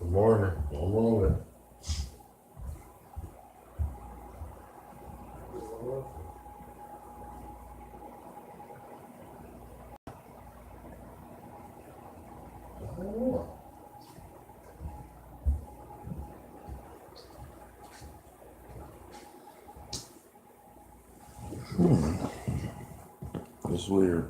Good morning. Good morning. It's weird.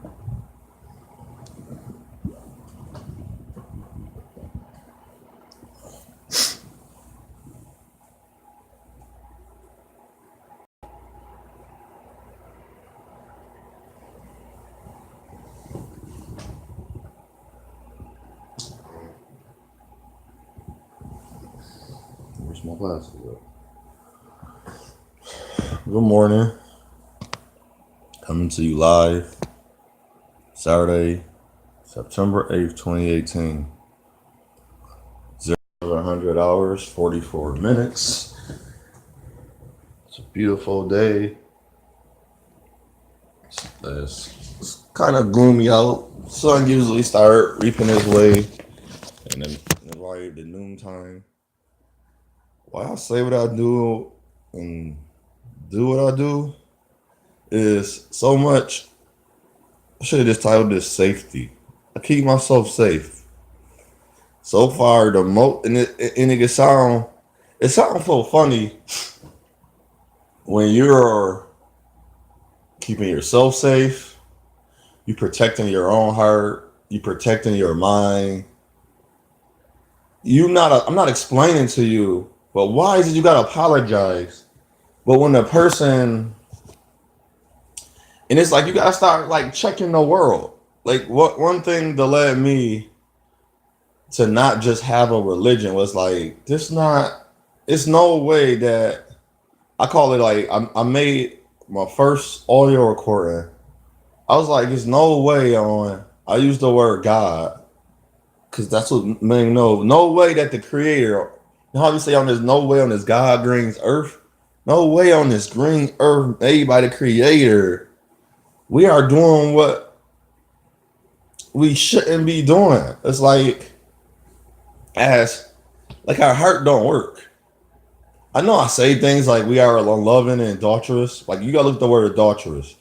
Where's my glasses at? Good morning. Coming to you live Saturday, September 8th, 2018. 100 hours, 44 minutes. It's a beautiful day. It's kind of gloomy out. Sun usually start reaping his way and then right the noontime. Why I say what I do and do what I do is so much. I should have just titled this safety. I keep myself safe. So far, the most and it it sounds so funny when you're keeping yourself safe, you protecting your own heart, you protecting your mind. I'm not explaining to you, but why is it you gotta apologize? But when the person and it's like you gotta start like checking the world. Like what one thing that led me to not just have a religion was like this not it's no way that I call it like I made my first audio recording. I was like, there's no way on I use the word God because that's what man no way that the creator you know how we say on this no way on this God green earth no way on this green earth made by the creator we are doing what we shouldn't be doing. It's like as like our heart don't work. I know I say things like we are unloving and adulterous. Like you gotta look at the word adulterous.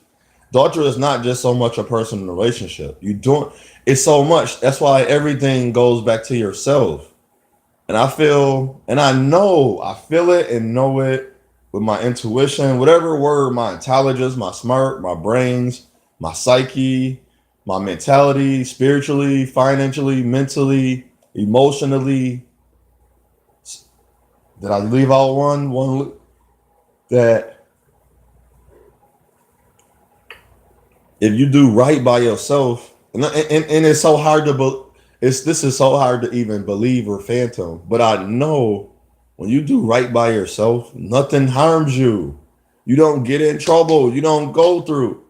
Adultery is not just so much a person in a relationship. You don't it's so much. That's why everything goes back to yourself. And I feel and I know I feel it and know it with my intuition, whatever word, my intelligence, my smart, my brains, my psyche, my mentality, spiritually, financially, mentally, emotionally. Did I leave out one that if you do right by yourself, and it's so hard to it's this is so hard to even believe or phantom, but I know when you do right by yourself, nothing harms you. You don't get in trouble. You don't go through.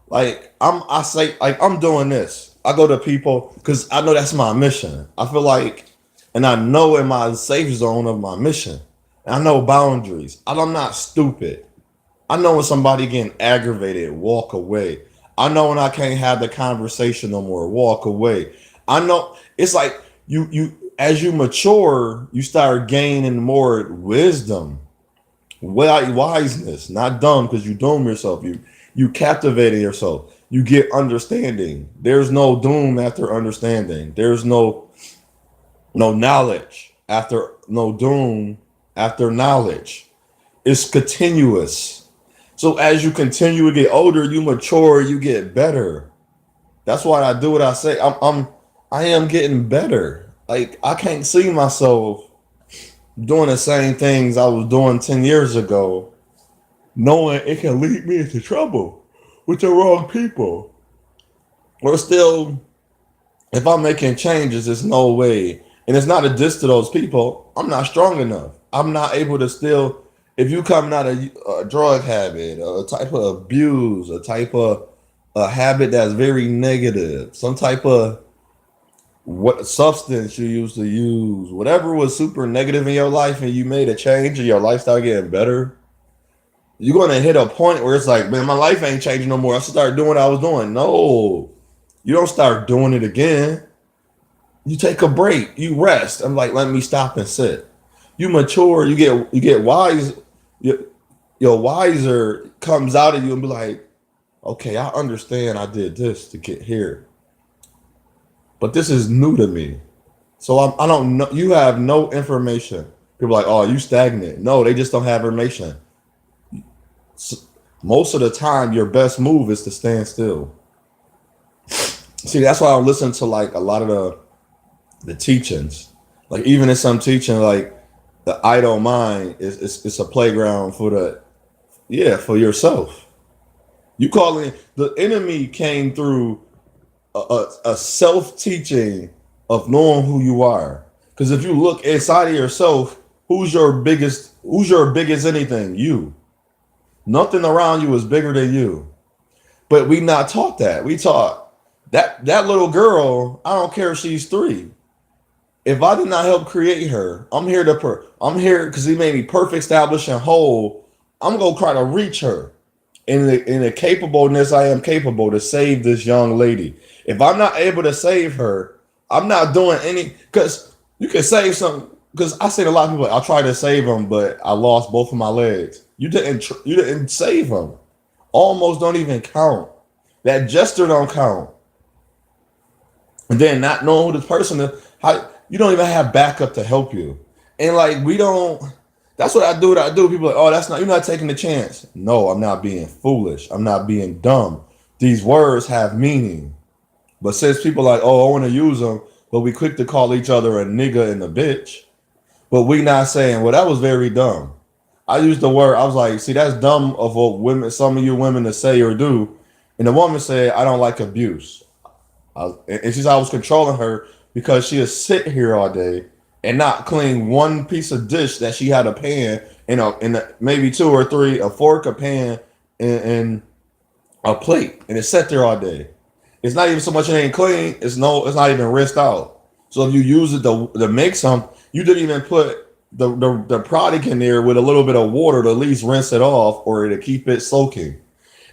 Like I say like I'm doing this. I go to people because I know that's my mission. I feel like and I know in my safe zone of my mission. And I know boundaries. I'm not stupid. I know when somebody getting aggravated, walk away. I know when I can't have the conversation no more, walk away. I know it's like you as you mature, you start gaining more wisdom, wiseness, not dumb because you doom yourself. You captivating yourself. You get understanding. There's no doom after understanding. There's no knowledge after no doom after knowledge. It's continuous. So as you continue to get older, you mature, you get better. That's why I do what I say. I am getting better. Like I can't see myself doing the same things I was doing 10 years ago, knowing it can lead me into trouble with the wrong people. Or still, if I'm making changes, there's no way. And it's not a diss to those people. I'm not strong enough. I'm not able to still if you coming out of a drug habit, a type of abuse, a type of a habit that's very negative, some type of what substance you used to use, whatever was super negative in your life, and you made a change and your lifestyle getting better, you're gonna hit a point where it's like, man, my life ain't changing no more. I should start doing what I was doing. No, you don't start doing it again. You take a break, you rest. I'm like, let me stop and sit. You mature, you get wise. Your wiser comes out of you and be like, okay, I understand I did this to get here, but this is new to me. So I don't know. You have no information. People are like, oh, you stagnant. No, they just don't have information. S- Most of the time, your best move is to stand still. See, that's why I listen to like a lot of the teachings. Like even in some teaching, like the idle mind is it's a playground for the yeah for yourself. You calling the enemy came through a self teaching of knowing who you are. Because if you look inside of yourself, who's your biggest anything? You. Nothing around you is bigger than you. But we not taught that. We taught that little girl. I don't care if she's 3. If I did not help create her, I'm here because he made me perfect, established, and whole. I'm gonna try to reach her in the capableness I am capable to save this young lady. If I'm not able to save her, I'm not doing any. Because you can save some. Because I seen a lot of people. I tried to save him, but I lost both of my legs. You didn't. You didn't save him. Almost don't even count. That gesture don't count. And then not knowing who this person is, how you don't even have backup to help you. And like we don't. That's what I do. What I do. People are like, oh, that's not. You're not taking the chance. No, I'm not being foolish. I'm not being dumb. These words have meaning. But since people are like, oh, I want to use them, but we quick to call each other a nigga and a bitch. But we not saying, well, that was very dumb. I used the word. I was like, see, that's dumb of what women, some of you women to say or do. And the woman said, I don't like abuse. And she said I was controlling her because she would sit here all day and not clean one piece of dish that she had a pan maybe 2 or 3, a fork, a pan, and a plate, and it sat there all day. It's not even so much it ain't clean. It's not even rinsed out. So if you use it to make some, you didn't even put the product in there with a little bit of water to at least rinse it off or to keep it soaking.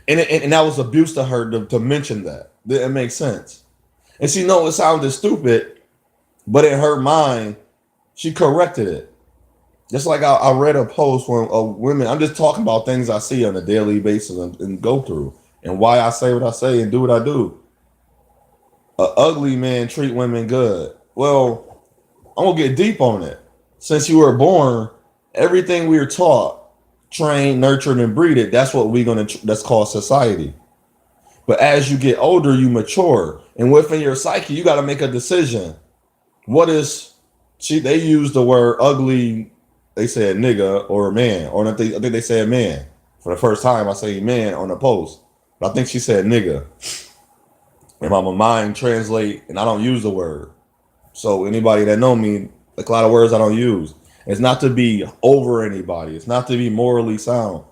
And that was abuse to her to mention that. It makes sense. And she know it sounded stupid, but in her mind, she corrected it. Just like I read a post from a women. I'm just talking about things I see on a daily basis and go through, and why I say what I say and do what I do. A ugly man treat women good. Well, I'm gonna get deep on it. Since you were born, everything we were taught, trained, nurtured, and breeded. That's what we're gonna. That's called society. But as you get older, you mature, and within your psyche, you got to make a decision. What is she? They use the word ugly. They said nigga or man, or I think they said man for the first time. I say man on the post, but I think she said nigga. And my mind translate, and I don't use the word. So anybody that know me, like a lot of words I don't use. It's not to be over anybody. It's not to be morally sound.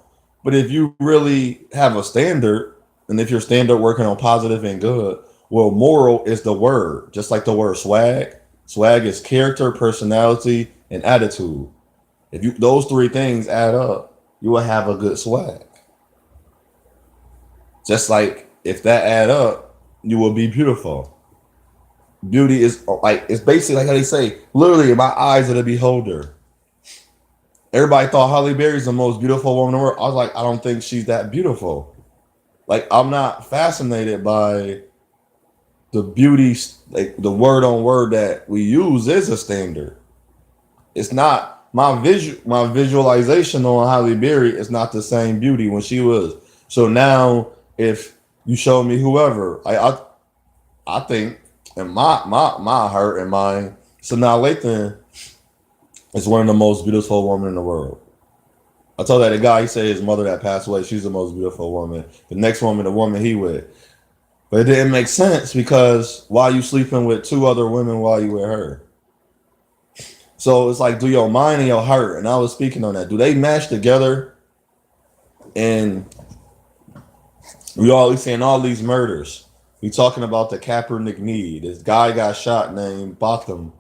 But if you really have a standard, and if your standard working on positive and good, well, moral is the word, just like the word swag. Swag is character, personality, and attitude. If you those 3 things add up, you will have a good swag. Just like if that add up, you will be beautiful. Beauty is like it's basically like how they say, literally, my eyes are the beholder. Everybody thought Holly Berry's the most beautiful woman in the world. I was like, I don't think she's that beautiful. Like I'm not fascinated by the beauty, like the word on word that we use is a standard. It's not my visualization on Holly Berry is not the same beauty when she was. So now if you show me whoever, I think in my heart and mind, Sanaa Lathan is one of the most beautiful women in the world. I told that a guy, he said his mother that passed away, she's the most beautiful woman. The next woman, the woman he with. But it didn't make sense because why you sleeping with 2 other women while you with her? So it's like, do your mind and your heart, and I was speaking on that. Do they match together? And we all seeing all these murders. We talking about the Kaepernick knee. This guy got shot named Botham,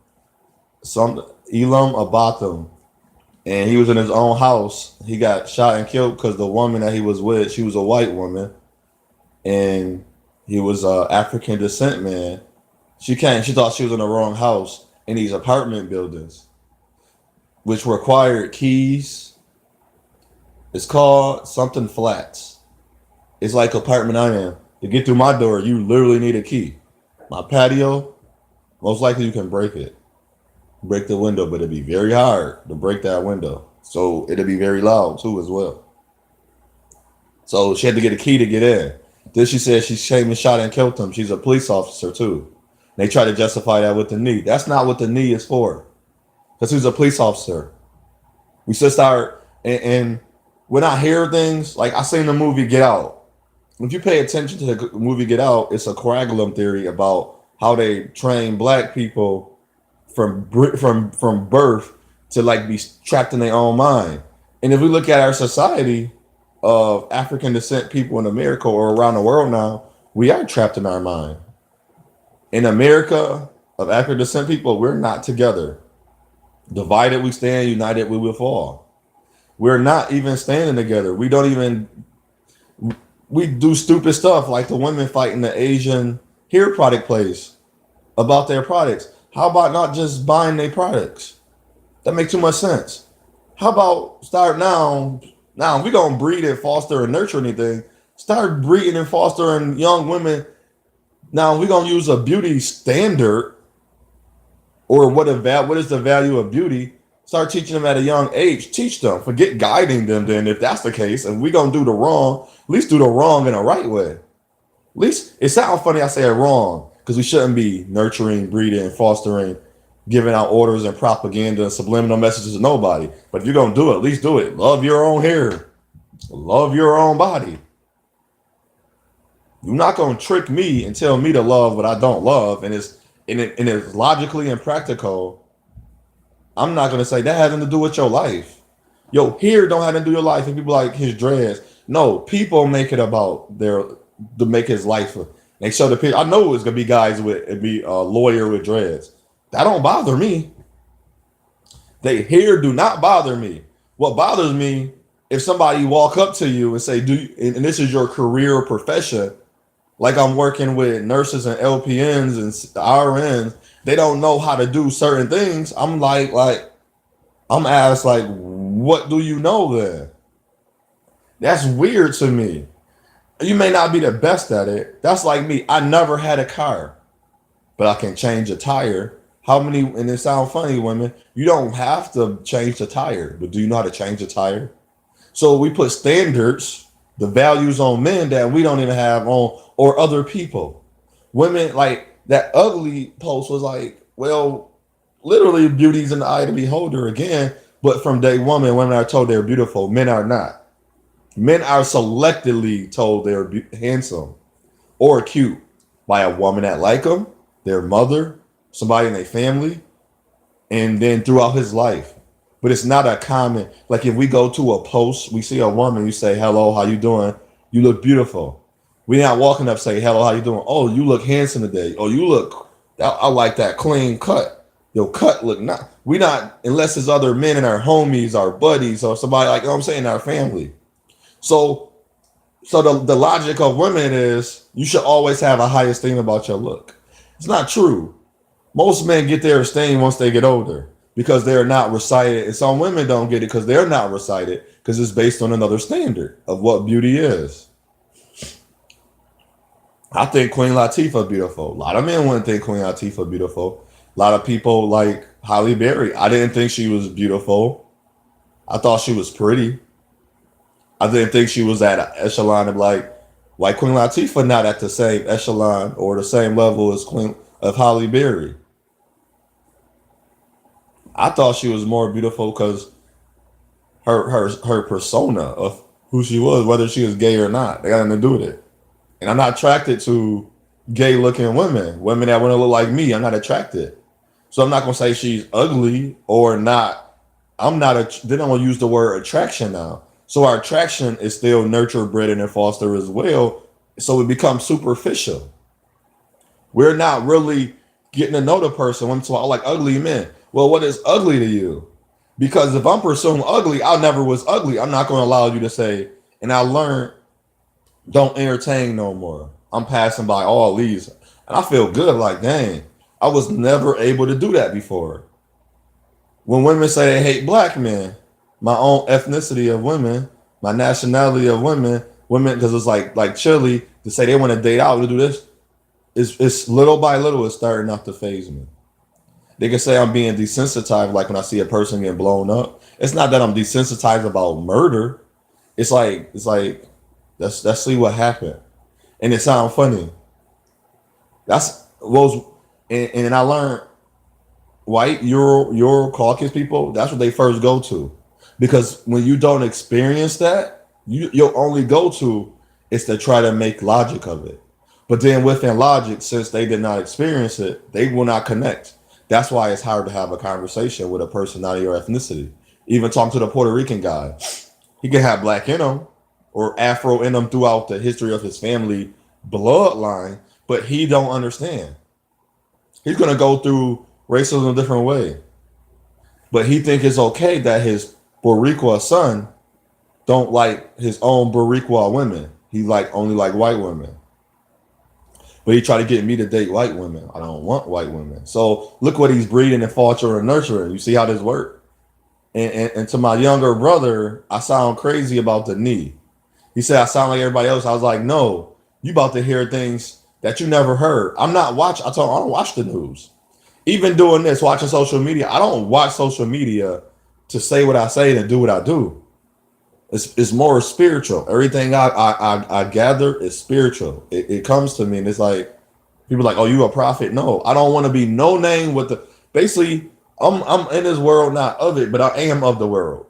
some Elam Abatham, and he was in his own house. He got shot and killed because the woman that he was with, she was a white woman, and he was a African descent man, She came. She thought she was in the wrong house in these apartment buildings, which required keys. It's called something flats. It's like apartment I am. To get through my door, you literally need a key. My patio, most likely you can break it, break the window, but it'd be very hard to break that window. So it'd be very loud too as well. So she had to get a key to get in. Then she said she came and shot and killed him. She's a police officer too. They try to justify that with the knee. That's not what the knee is for. Because he's a police officer. We should start and when I hear things like I seen the movie Get Out. If you pay attention to the movie Get Out, it's a coagulum theory about how they train black people from birth to like be trapped in their own mind. And if we look at our society of African descent people in America or around the world now, we are trapped in our mind. In America of African descent people, we're not together. Divided we stand, united we will fall. We're not even standing together. We don't even we do stupid stuff like the women fighting the Asian hair product place about their products. How about not just buying their products? That makes too much sense. How about start now? Now, if we're gonna breed and foster and nurture anything, start breeding and fostering young women. Now, if we're gonna use a beauty standard or what is the value of beauty? Start teaching them at a young age. Teach them. Forget guiding them. Then, if that's the case, and we're gonna do the wrong, at least do the wrong in the right way. At least it sounds funny I say it wrong because we shouldn't be nurturing, breeding, fostering, giving out orders and propaganda and subliminal messages to nobody. But if you're gonna do it, at least do it. Love your own hair. Love your own body. You're not gonna trick me and tell me to love what I don't love, and it's logically and practical. I'm not gonna say that has nothing to do with your life. Yo, hair don't have to do with your life. And people like his dreads. No, people make it about their to make his life. They show the picture. I know it's gonna be guys with and be a lawyer with dreads. That don't bother me. They hair do not bother me. What bothers me if somebody walk up to you and say, "Do you, and this is your career or profession?" Like I'm working with nurses and LPNs and RNs. They don't know how to do certain things. I'm asked like, "What do you know then?" That's weird to me. You may not be the best at it. That's like me. I never had a car, but I can change a tire. How many, and it sounds funny, women, you don't have to change the tire, but do you know how to change a tire? So we put standards, the values on men that we don't even have on or other people. Women, like that ugly post was like, well, literally beauty's in the eye of the beholder again, but from day one, women are told they're beautiful, men are not. Men are selectively told they're handsome or cute by a woman that like them, their mother, somebody in their family, and then throughout his life. But it's not a common, like if we go to a post, we see a woman, you say, hello, how you doing? You look beautiful. We're not walking up say, hello, how you doing? Oh, you look handsome today. Oh, you look, I like that clean cut. Your cut look not, we not, unless it's other men and our homies, our buddies, or somebody like, you know what I'm saying, our family. So the logic of women is you should always have a high esteem about your look. It's not true. Most men get their esteem once they get older because they're not recited. And some women don't get it because they're not recited because it's based on another standard of what beauty is. I think Queen Latifah beautiful. A lot of men wouldn't think Queen Latifah beautiful. A lot of people like Halle Berry. I didn't think she was beautiful. I thought she was pretty. I didn't think she was at an echelon of like Queen Latifah, not at the same echelon or the same level as Queen of Halle Berry. I thought she was more beautiful because her persona of who she was, whether she was gay or not, they got nothing to do with it. And I'm not attracted to gay looking women that want to look like me. I'm not attracted. So I'm not gonna say she's ugly or not. Then I'm gonna use the word attraction now. So our attraction is still nurture, bred, and foster as well. So it becomes superficial. We're not really getting to know the person. When so I like ugly men. Well, what is ugly to you? Because if I'm pursuing ugly, I never was ugly. I'm not going to allow you to say, and I learned, don't entertain no more. I'm passing by all these. And I feel good, like, dang, I was never able to do that before. When women say they hate black men, my own ethnicity of women, my nationality of women, because it's like Chile to say they want to date out to do this, it's little by little it's starting not to phase me. They can say I'm being desensitized, like when I see a person get blown up. It's not that I'm desensitized about murder. It's like let's see what happened, and it sounds funny. That's was, and I learned white Euro Caucasus people. That's what they first go to, because when you don't experience that, your only go to is to try to make logic of it. But then within logic, since they did not experience it, they will not connect. That's why it's hard to have a conversation with a person not of your ethnicity. Even talking to the Puerto Rican guy, he can have black in him or Afro in him throughout the history of his family bloodline, but he don't understand. He's gonna go through racism a different way, but he think it's okay that his Boricua son don't like his own Boricua women. He like only like white women. But he tried to get me to date white women. I don't want white women. So look what he's breeding and fostering and nurturing. You see how this works? And to my younger brother, I sound crazy about the knee. He said I sound like everybody else. I was like, no, you about to hear things that you never heard. I'm not watch. I told him I don't watch the news. Even doing this, watching social media, I don't watch social media to say what I say and do what I do. It's more spiritual. Everything I gather is spiritual. It comes to me and it's like people are like, oh, you a prophet? No, I don't want to be no name with the. Basically, I'm in this world, not of it, but I am of the world.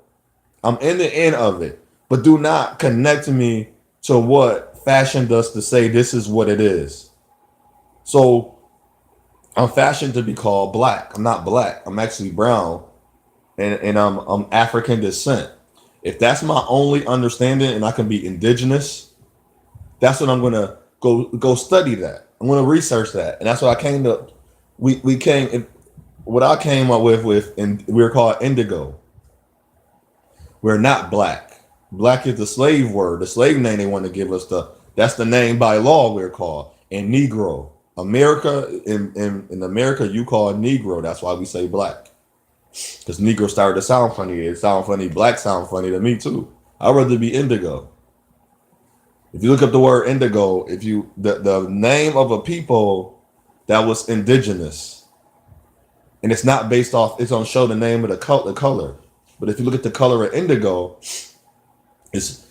I'm in the end of it, but do not connect me to what fashioned us to say this is what it is. So I'm fashioned to be called black. I'm not black. I'm actually brown, and I'm African descent. If that's my only understanding, and I can be indigenous, that's what I'm gonna go study that. I'm gonna research that, and that's what I came to. We came what I came up with, and we're called indigo. We're not black. Black is the slave word, the slave name they want to give us. That's the name by law we're called. And Negro, America in America, you call it Negro. That's why we say black. Because Negro started to sound funny. It sound funny. Black sound funny to me too. I'd rather be indigo. If you look up the word indigo, if you the name of a people that was indigenous, and it's not based off, it's on show the name of the color. But if you look at the color of indigo, it's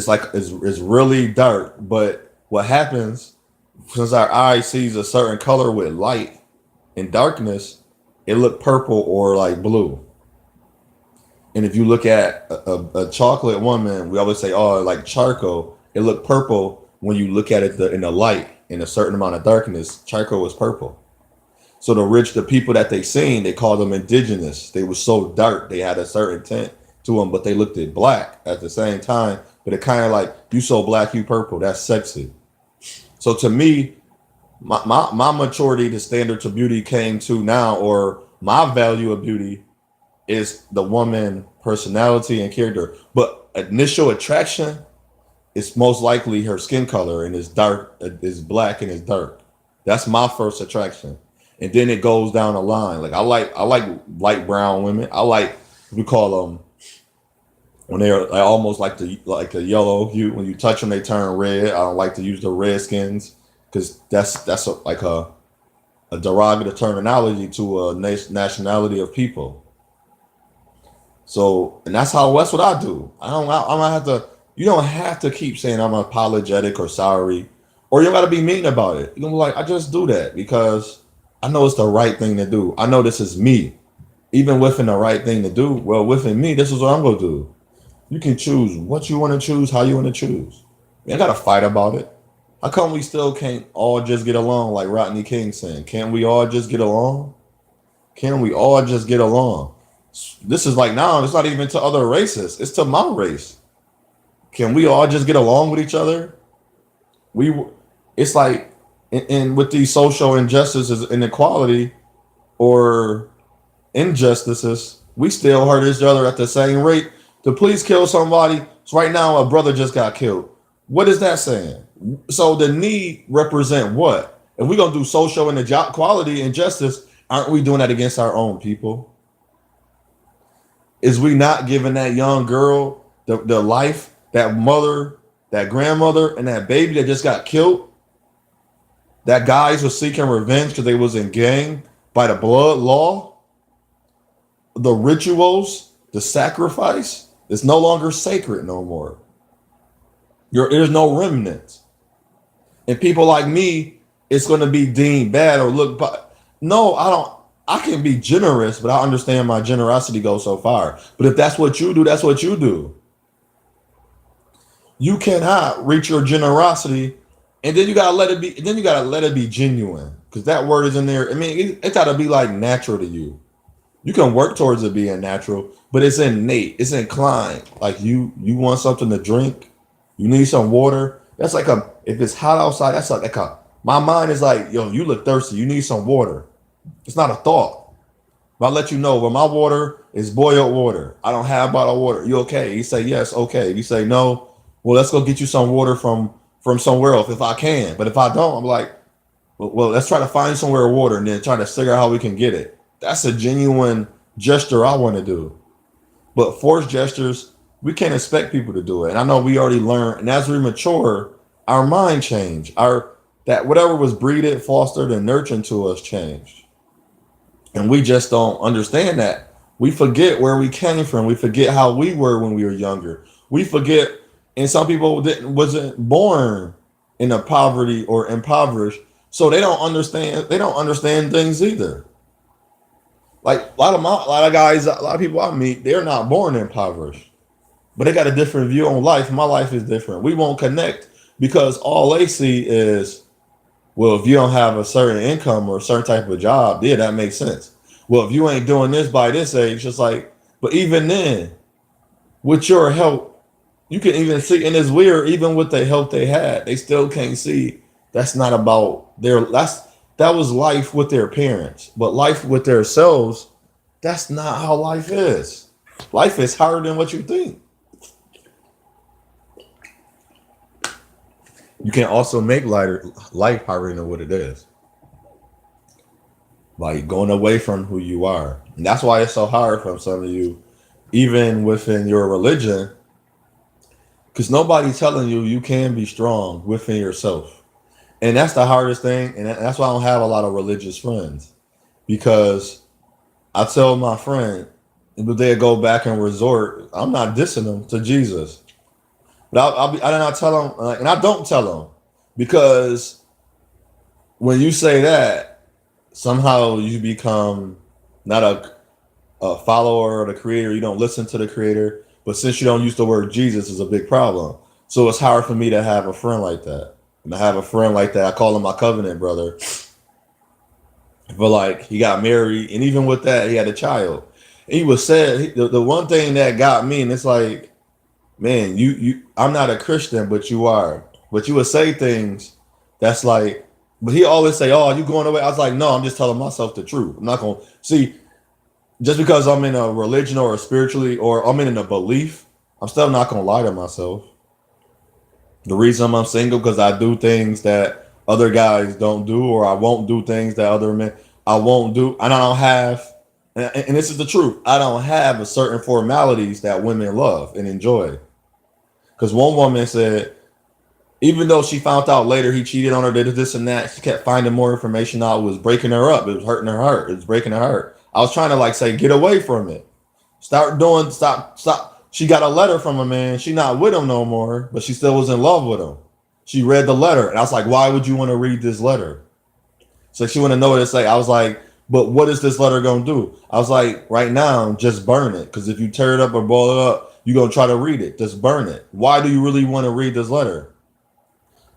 like it's really dark. But what happens since our eye sees a certain color with light and darkness, it look purple or like blue. And if you look at a chocolate woman, we always say, oh, like charcoal. It look purple when you look at it in the light. In a certain amount of darkness, charcoal was purple. So the people that they seen, they called them indigenous. They were so dark, they had a certain tint to them, but they looked at black at the same time. But it kind of like, you so black, you purple. That's sexy. So to me, my maturity, the standard to beauty came to now, or my value of beauty is the woman personality and character. But initial attraction is most likely her skin color, and it's dark, is black and it's dark. That's my first attraction. And then it goes down the line. Like I like light brown women. I like, we call them when they're like almost like the yellow hue. When you touch them, they turn red. I don't like to use the red skins because that's like a derogatory terminology to a nationality of people. So, and that's what I do. I don't have to. You don't have to keep saying I'm apologetic or sorry, or you don't got to be mean about it. You can be like, I just do that because I know it's the right thing to do. I know this is me. Even within the right thing to do, well, within me, this is what I'm gonna do. You can choose what you want to choose, how you want to choose. You ain't gotta fight about it. How come we still can't all just get along like Rodney King saying? Can't we all just get along? Can we all just get along? This is like now, it's not even to other races, it's to my race. Can we all just get along with each other? It's like, and with these social injustices, inequality, or injustices, we still hurt each other at the same rate. The police kill somebody. So right now, a brother just got killed. What is that saying? So the need represent what? If we're gonna do social and equality and justice, aren't we doing that against our own people? Is we not giving that young girl the life, that mother, that grandmother, and that baby that just got killed? That guys was seeking revenge because they was in gang by the blood law, the rituals, the sacrifice. It's no longer sacred no more. There's no remnants. And people like me, it's going to be deemed bad or look. No, I don't. I can be generous, but I understand my generosity goes so far. But if that's what you do, that's what you do. You cannot reach your generosity, and then you gotta let it be. Then you gotta let it be genuine, because that word is in there. I mean, it gotta be like natural to you. You can work towards it being natural, but it's innate. It's inclined. Like you want something to drink, you need some water. That's like a if it's hot outside. That's like a my mind is like, yo, you look thirsty. You need some water. It's not a thought. But I'll let you know, well, my water is boiled water. I don't have bottled water. You okay? You say yes, okay. You say no. Well, let's go get you some water from somewhere else if I can. But if I don't, I'm like, well, let's try to find somewhere water and then try to figure out how we can get it. That's a genuine gesture I want to do. But forced gestures, we can't expect people to do it. And I know we already learned, and as we mature, our mind changed. Our that whatever was breeded, fostered, and nurtured to us changed. And we just don't understand that. We forget where we came from. We forget how we were when we were younger. We forget, and some people wasn't born in a poverty or impoverished, so they don't understand. They don't understand things either. Like a lot of guys, a lot of people I meet, they're not born impoverished, but they got a different view on life. My life is different. We won't connect because all they see is, well, if you don't have a certain income or a certain type of job, yeah, that makes sense. Well, if you ain't doing this by this age, it's like, but even then, with your help, you can even see, and it's weird, even with the help they had, they still can't see that's not about that was life with their parents, but life with themselves, that's not how life is. Life is harder than what you think. You can also make life harder than what it is by going away from who you are. And that's why it's so hard for some of you, even within your religion, because nobody's telling you you can be strong within yourself. And that's the hardest thing. And that's why I don't have a lot of religious friends, because I tell my friend, but they go back and resort. I'm not dissing them to Jesus, but I do not tell them, and I don't tell them because when you say that, somehow you become not a follower of the creator. You don't listen to the creator, but since you don't use the word Jesus, is a big problem. So it's hard for me to have a friend like that. And I have a friend like that. I call him my covenant brother. But like he got married, and even with that, he had a child. He was said the one thing that got me, and it's like, man, I'm not a Christian, but you are. But you would say things that's like, but he always say, "Oh, you going away?" I was like, "No, I'm just telling myself the truth. I'm not gonna see just because I'm in a religion or a spiritually or I'm in a belief. I'm still not gonna lie to myself. The reason I'm single because I do things that other guys don't do, or I won't do things that other men I won't do, and I don't have. And this is the truth. I don't have a certain formalities that women love and enjoy. Because one woman said, even though she found out later he cheated on her, did this and that, she kept finding more information out. It was breaking her up. It was hurting her heart. It was breaking her heart. I was trying to like say, get away from it. Stop. She got a letter from a man. She not with him no more, but she still was in love with him. She read the letter. And I was like, why would you want to read this letter? So she want to know what it say. I was like, but what is this letter going to do? I was like, right now, just burn it. Because if you tear it up or boil it up, you're going to try to read it. Just burn it. Why do you really want to read this letter?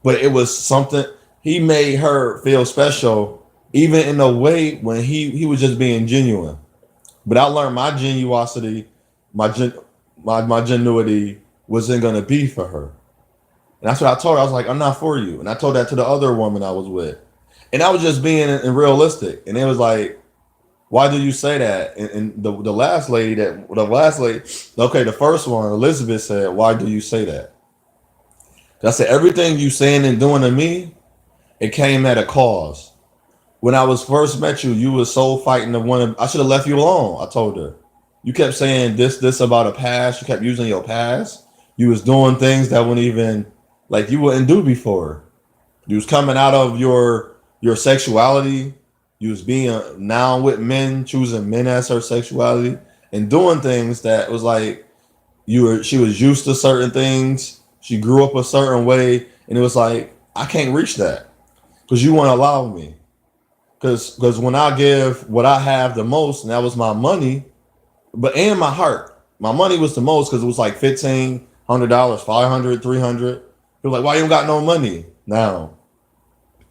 But it was something, he made her feel special, even in a way when he was just being genuine. But I learned my genuosity, my genuity wasn't going to be for her. And that's what I told her. I was like, I'm not for you. And I told that to the other woman I was with. And I was just being realistic. And it was like, why do you say that? And the last lady, okay, the first one, Elizabeth said, why do you say that? I said, everything you saying and doing to me, It came at a cause. When I was first met you, you was so fighting to want to. I should have left you alone. I told her. You kept saying this about a past. You kept using your past. You was doing things that wouldn't even like you wouldn't do before. You was coming out of your sexuality. You was being now with men, choosing men as her sexuality, and doing things that was like you were. She was used to certain things. She grew up a certain way, and it was like I can't reach that because you won't allow me. Because when I give what I have the most, and that was my money, but and my heart, my money was the most because it was like $1,500, 500, 300. People like, why you don't got no money now?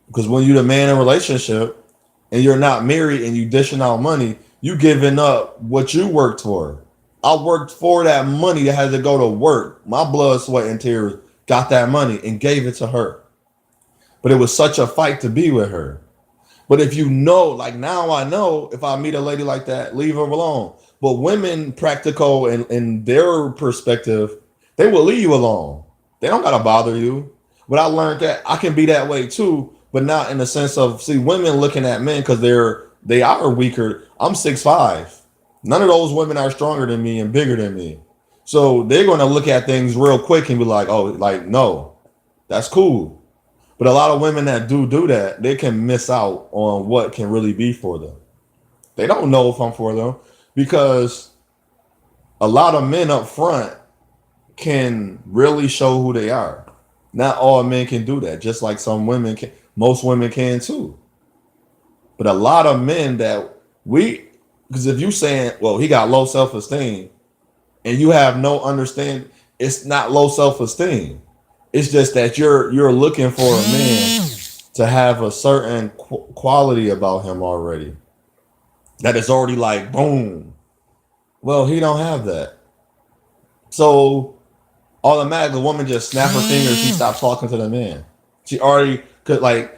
Because when you're the man in a relationship and you're not married and you dishing out money, you giving up what you worked for. I worked for that money that had to go to work. My blood, sweat, and tears got that money and gave it to her. But it was such a fight to be with her. But if you know, like now I know if I meet a lady like that, leave her alone. But women, practical in their perspective, they will leave you alone. They don't gotta bother you. But I learned that I can be that way too, but not in the sense of see women looking at men because they are weaker. I'm 6'5". None of those women are stronger than me and bigger than me. So they're gonna look at things real quick and be like, oh, like no, that's cool. But a lot of women that do that, they can miss out on what can really be for them. They don't know if I'm for them because a lot of men up front can really show who they are. Not all men can do that, just like some women can, most women can too. But a lot of men that we, because if you saying, well, he got low self esteem, and you have no understanding, it's not low self esteem. It's just that you're looking for a man to have a certain quality about him already. That is already like boom. Well, he don't have that. So automatically, the woman just snap her fingers. She stops talking to the man. She already could like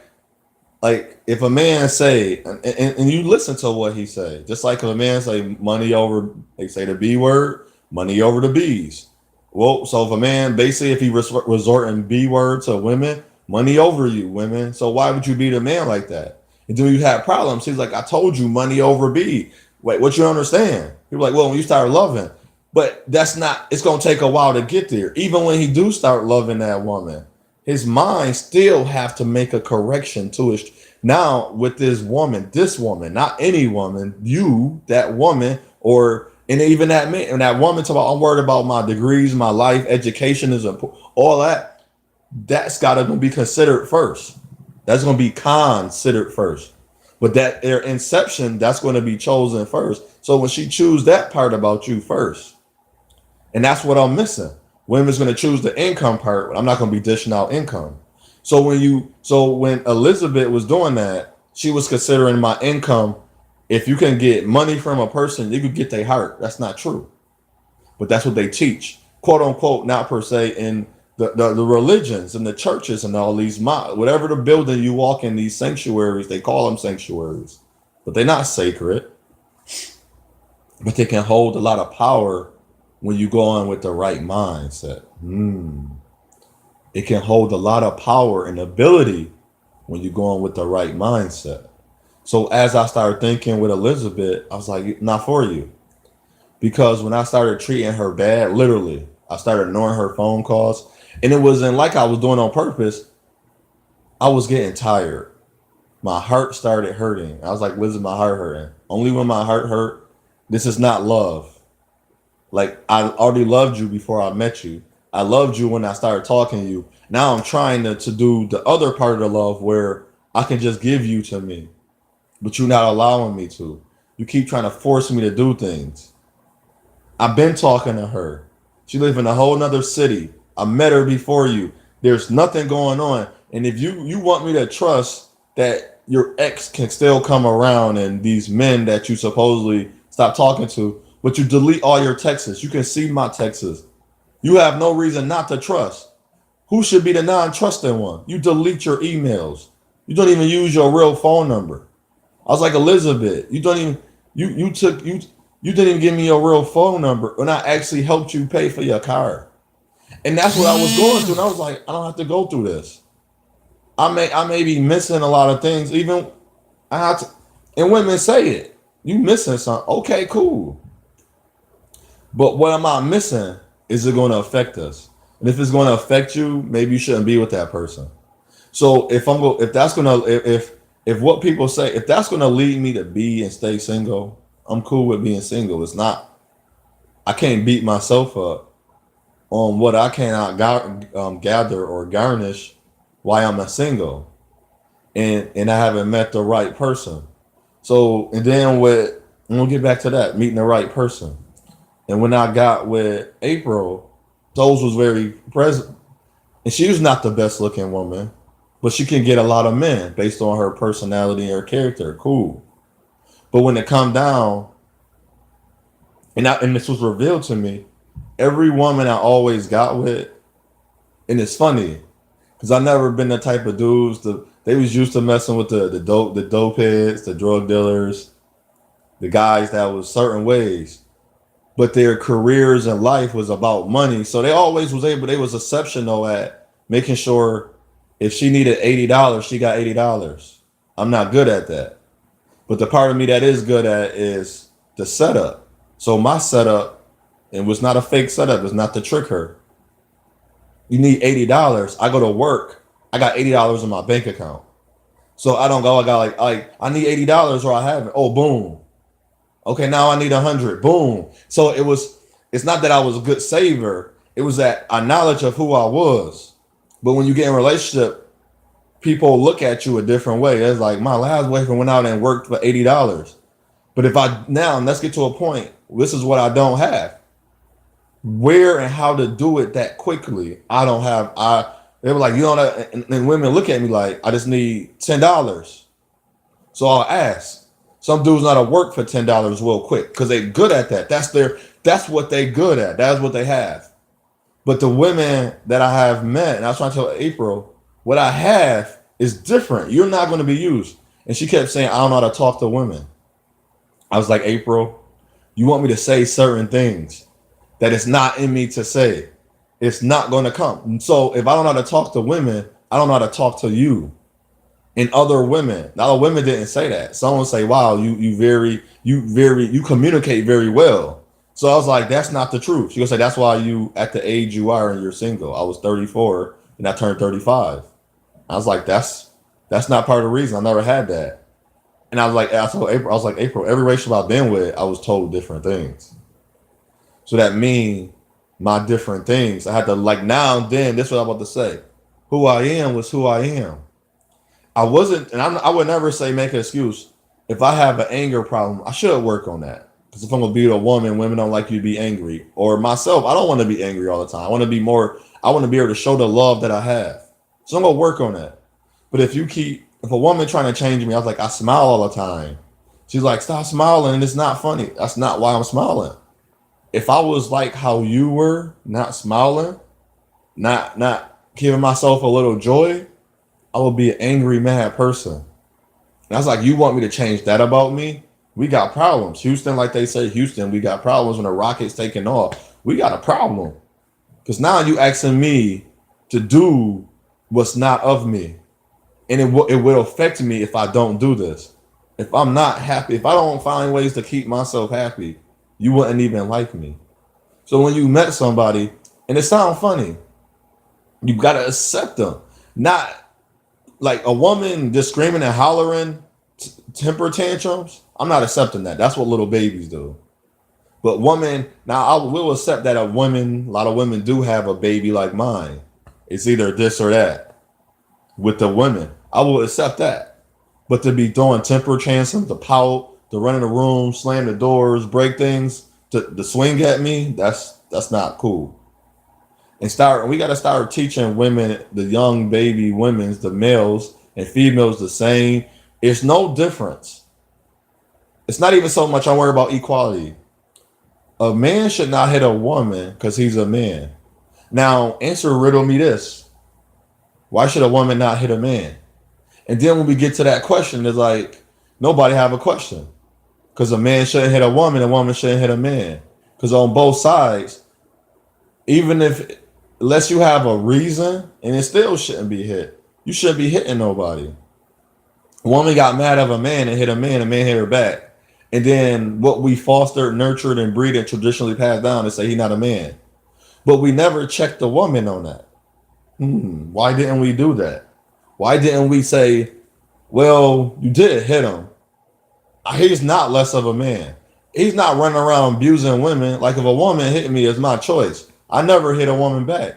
if a man say and you listen to what he say. Just like if a man say money over, they say the B word, money over the B's. Well, so if a man basically if he resorting B word to women, money over you, women. So why would you beat a man like that? And then you have problems. He's like, I told you, money over B. Wait, what you don't understand? People like, well, when you start loving, but that's not. It's gonna take a while to get there. Even when he do start loving that woman, his mind still have to make a correction to it. Now with this woman, not any woman, you, that woman, or and even that man and that woman talk about I'm worried about my degrees, my life, education is important, all that. That's gotta be considered first. That's gonna be considered first. But that their inception, that's going to be chosen first. So when she choose that part about you first, and that's what I'm missing. Women's going to choose the income part. I'm not going to be dishing out income. So when Elizabeth was doing that, she was considering my income. If you can get money from a person, you could get their heart. That's not true, but that's what they teach, quote unquote, not per se in the religions and the churches and all these whatever the building you walk in, these sanctuaries, they call them sanctuaries, but they're not sacred. But they can hold a lot of power when you go on with the right mindset. It can hold a lot of power and ability when you go on with the right mindset. So as I started thinking with Elizabeth, I was like, not for you. Because when I started treating her bad, literally, I started ignoring her phone calls. And it wasn't like I was doing on purpose. I was getting tired. My heart started hurting. I was like, Elizabeth, my heart hurting. Only when my heart hurt, this is not love. Like I already loved you before I met you. I loved you when I started talking to you. Now I'm trying to do the other part of the love where I can just give you to me, but you're not allowing me to. You keep trying to force me to do things. I've been talking to her. She lives in a whole nother city. I met her before you. There's nothing going on. And if you want me to trust that your ex can still come around and these men that you supposedly stop talking to, but you delete all your texts. You can see my texts. You have no reason not to trust. Who should be the non-trusting one? You delete your emails. You don't even use your real phone number. I was like, Elizabeth, you don't even you didn't even give me your real phone number when I actually helped you pay for your car. And that's what I was going through. And I was like, I don't have to go through this. I may be missing a lot of things. Even I have to, and women say it. You missing something? Okay, cool. But what am I missing? Is it going to affect us? And if it's going to affect you, maybe you shouldn't be with that person. So if that's gonna if what people say, if that's gonna lead me to be and stay single, I'm cool with being single. It's not. I can't beat myself up on what I cannot gather or garnish why I'm a single and I haven't met the right person. So and then with and we'll get back to that meeting the right person. And when I got with April, those was very present, and she was not the best looking woman, but she can get a lot of men based on her personality and her character. Cool. But when it come down, and this was revealed to me, every woman I always got with, and it's funny because I never been the type of dudes they was used to messing with the dope heads, the drug dealers, the guys that was certain ways, but their careers and life was about money. So they was exceptional at making sure if she needed $80, she got $80. I'm not good at that. But the part of me that is good at is the setup. So my setup, and was not a fake setup, is not to trick her. You need $80. I go to work. I got $80 in my bank account. So I don't go, I got I need $80 or I have it. Oh, boom. Okay, now I need 100. Boom. So it's not that I was a good saver. It was that I knowledge of who I was. But when you get in a relationship, people look at you a different way. It's like my last boyfriend went out and worked for $80. But if I now let's get to a point. This is what I don't have. Where and how to do it that quickly. I don't have. They were like, you know, and women look at me like I just need $10. So I'll ask. Some dudes know how to work for $10 real quick because they're good at that. That's what they good at. That's what they have. But the women that I have met, and I was trying to tell April, what I have is different. You're not going to be used. And she kept saying, I don't know how to talk to women. I was like, April, you want me to say certain things that it's not in me to say. It's not going to come. And so if I don't know how to talk to women, I don't know how to talk to you and other women. Now, other women didn't say that. Someone say, wow, you communicate very well. So I was like, that's not the truth. She gonna say, that's why you at the age you are and you're single. I was 34 and I turned 35. I was like, that's not part of the reason. I never had that. And I told April, I was like, April, every relationship I've been with, I was told different things. So that mean my different things. I had to like now and then, this is what I'm about to say. Who I am was who I am. I wasn't, and I would never say make an excuse. If I have an anger problem, I should work on that. Because if I'm gonna be with a woman, women don't like you to be angry. Or myself, I don't want to be angry all the time. I want to be more, I want to be able to show the love that I have. So I'm gonna work on that. But if a woman trying to change me, I was like, I smile all the time. She's like, stop smiling, and it's not funny. That's not why I'm smiling. If I was like how you were, not smiling, not giving myself a little joy, I would be an angry, mad person. And I was like, you want me to change that about me? We got problems. Houston, like they say, Houston, we got problems when the Rockets taking off. We got a problem. Because now you asking me to do what's not of me. And it will affect me if I don't do this. If I'm not happy, if I don't find ways to keep myself happy, you wouldn't even like me. So when you met somebody, and it sounds funny, you gotta accept them. Not like a woman just screaming and hollering, temper tantrums. I'm not accepting that. That's what little babies do. But woman, now I will accept that a lot of women do have a baby like mine. It's either this or that with the women. I will accept that. But to be throwing temper tantrums, to pout, to run in the room, slam the doors, break things, to swing at me, that's not cool. And we got to start teaching women, the young baby women's, the males and females the same. It's no difference. It's not even so much I worry about equality. A man should not hit a woman because he's a man. Now, riddle me this. Why should a woman not hit a man? And then when we get to that question, it's like, nobody have a question. Because a man shouldn't hit a woman shouldn't hit a man. Because on both sides, even if, unless you have a reason, and it still shouldn't be hit. You shouldn't be hitting nobody. A woman got mad at a man and hit a man hit her back. And then what we fostered, nurtured, and breeded traditionally passed down is say he's not a man. But we never checked the woman on that. Why didn't we do that? Why didn't we say, well, you did hit him. He's not less of a man. He's not running around abusing women. Like if a woman hit me, it's my choice. I never hit a woman back.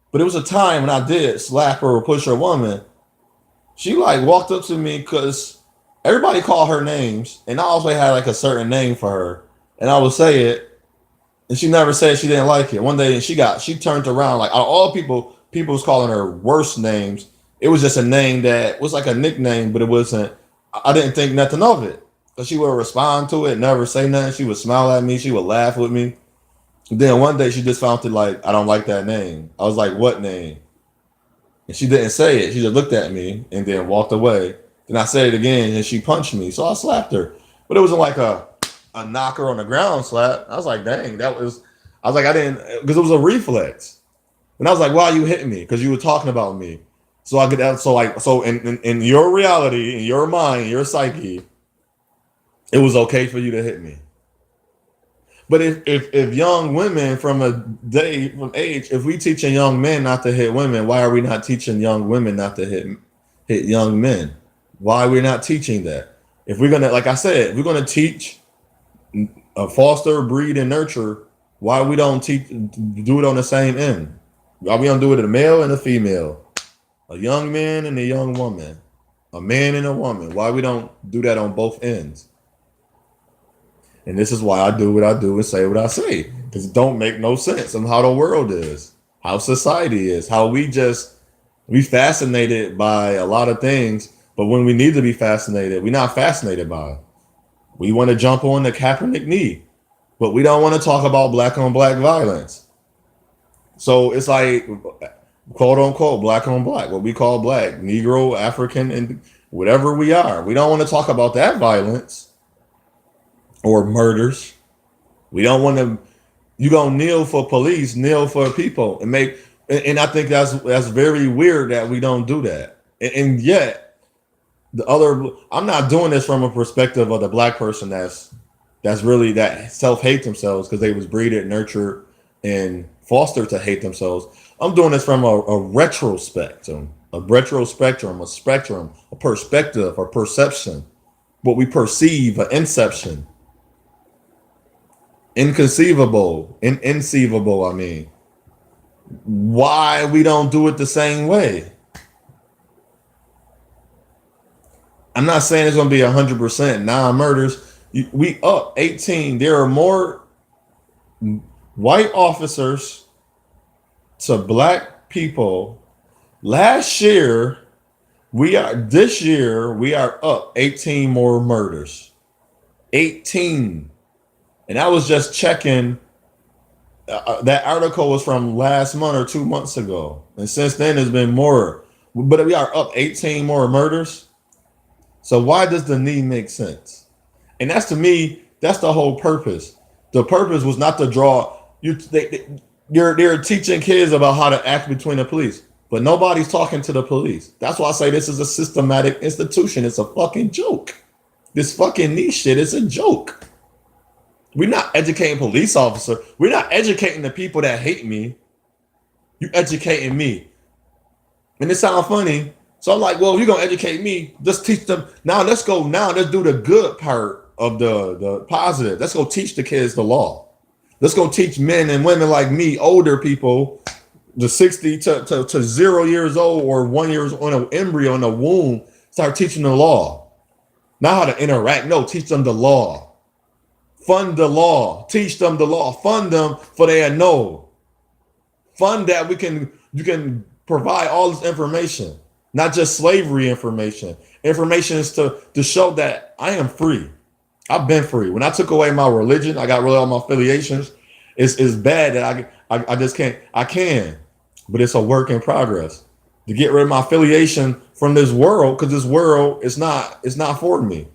But it was a time when I did slap her or push her woman. She like walked up to me because everybody called her names, and I always had like a certain name for her, and I would say it, and she never said she didn't like it. One day she turned around like out of all people was calling her worse names. It was just a name that was like a nickname, but it wasn't. I didn't think nothing of it. But she would respond to it, never say nothing. She would smile at me. She would laugh with me. And then one day she just found it like, I don't like that name. I was like, what name? And she didn't say it. She just looked at me and then walked away. Then I said it again and she punched me. So I slapped her. But it wasn't like a knocker on the ground slap. I was like, dang, I was like, I didn't, because it was a reflex. And I was like, why are you hitting me? Because you were talking about me. So I could, so in your reality, in your mind, your psyche, it was okay for you to hit me. But if young women from age, if we teaching young men not to hit women, why are we not teaching young women not to hit young men? Why are we not teaching that? If we're gonna, like I said, if we're gonna teach, foster, breed, and nurture, why we don't do it on the same end? Why we don't do it to a male and a female, a young man and a young woman, a man and a woman? Why we don't do that on both ends? And this is why I do what I do and say what I say, because it don't make no sense on how the world is, how society is, how we fascinated by a lot of things, but when we need to be fascinated, we're not fascinated by it. We want to jump on the Kaepernick knee, but we don't want to talk about black on black violence. So it's like, quote unquote, black on black, what we call black, Negro, African, and whatever we are. We don't want to talk about that violence or murders. We don't want to. You gonna kneel for police, kneel for people, and make. And I think that's very weird that we don't do that. And yet, I'm not doing this from a perspective of the black person that's really that self-hate themselves because they was breeded, nurtured, and fostered to hate themselves. I'm doing this from a retrospectum, a spectrum, a perspective, a perception, what we perceive, an inception. Inconceivable, I mean. Why we don't do it the same way? I'm not saying it's going to be 100% non-murders. We up 18. There are more white officers to black people. This year, we are up 18 more murders. 18. And I was just checking. That article was from last month or 2 months ago. And since then, there's been more. But we are up 18 more murders. So why does the knee make sense? And that's, to me, that's the whole purpose. The purpose was not to draw. They're teaching kids about how to act between the police. But nobody's talking to the police. That's why I say this is a systematic institution. It's a fucking joke. This fucking knee shit is a joke. We're not educating police officers. We're not educating the people that hate me. You educating me. And it sounds funny. So I'm like, well, if you're going to educate me, just teach them. Let's do the good part of the positive. Let's go teach the kids the law. Let's go teach men and women like me, older people, the 60 to 0 years old or 1 year on an embryo in the womb, start teaching the law. Not how to interact. No, teach them the law. Fund the law, teach them the law, fund them for their know. Fund that you can provide all this information, not just slavery information. Information is to show that I am free. I've been free. When I took away my religion, I got rid of all my affiliations. It's bad that I just can't. I can, but it's a work in progress to get rid of my affiliation from this world, because this world is not for me.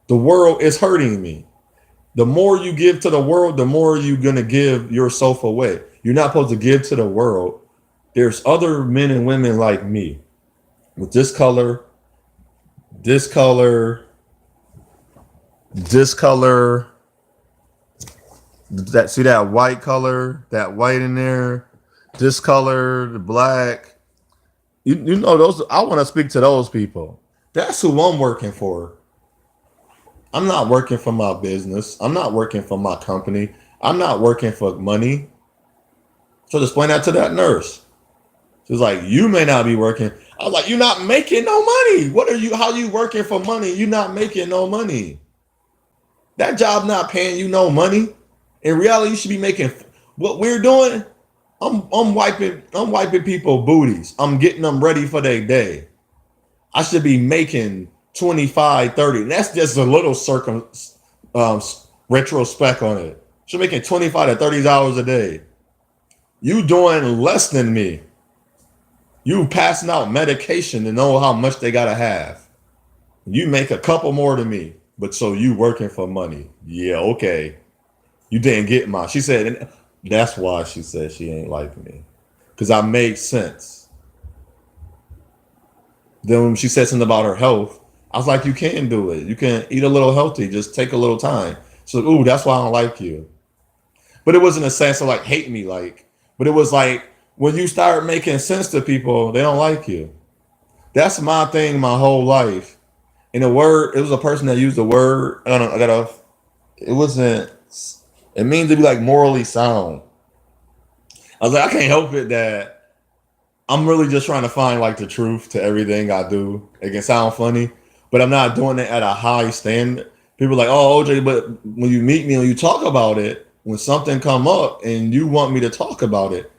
The world is hurting me. The more you give to the world, the more you're going to give yourself away. You're not supposed to give to the world. There's other men and women like me with this color, this color, this color, that see that white color, that white in there, this color, the black. You know those. I want to speak to those people. That's who I'm working for. I'm not working for my business. I'm not working for my company. I'm not working for money. So explain that to that nurse. She's like, you may not be working. I was like, you're not making no money. What are you? How you working for money? You're not making no money. That job not paying you no money. In reality, you should be making what we're doing. I'm wiping people booties. I'm getting them ready for their day. I should be making 25, 30. And that's just a little um, retrospect on it. Should making 25 to 30 hours a day. You doing less than me. You passing out medication to know how much they gotta have. You make a couple more than me, but so you working for money. Yeah, okay. You didn't get mine. She said, and that's why she said she ain't like me. Because I made sense. Then when she said something about her health, I was like, you can do it. You can eat a little healthy. Just take a little time. So, ooh, that's why I don't like you. But it wasn't a sense of like hate me, like, but it was like when you start making sense to people, they don't like you. That's my thing my whole life. In a word, it was a person that used the word. I don't know, I gotta, it wasn't, it means to be like morally sound. I was like, I can't help it that I'm really just trying to find like the truth to everything I do. It can sound funny, but I'm not doing it at a high standard. People are like, oh, OJ, but when you meet me and you talk about it, when something come up and you want me to talk about it,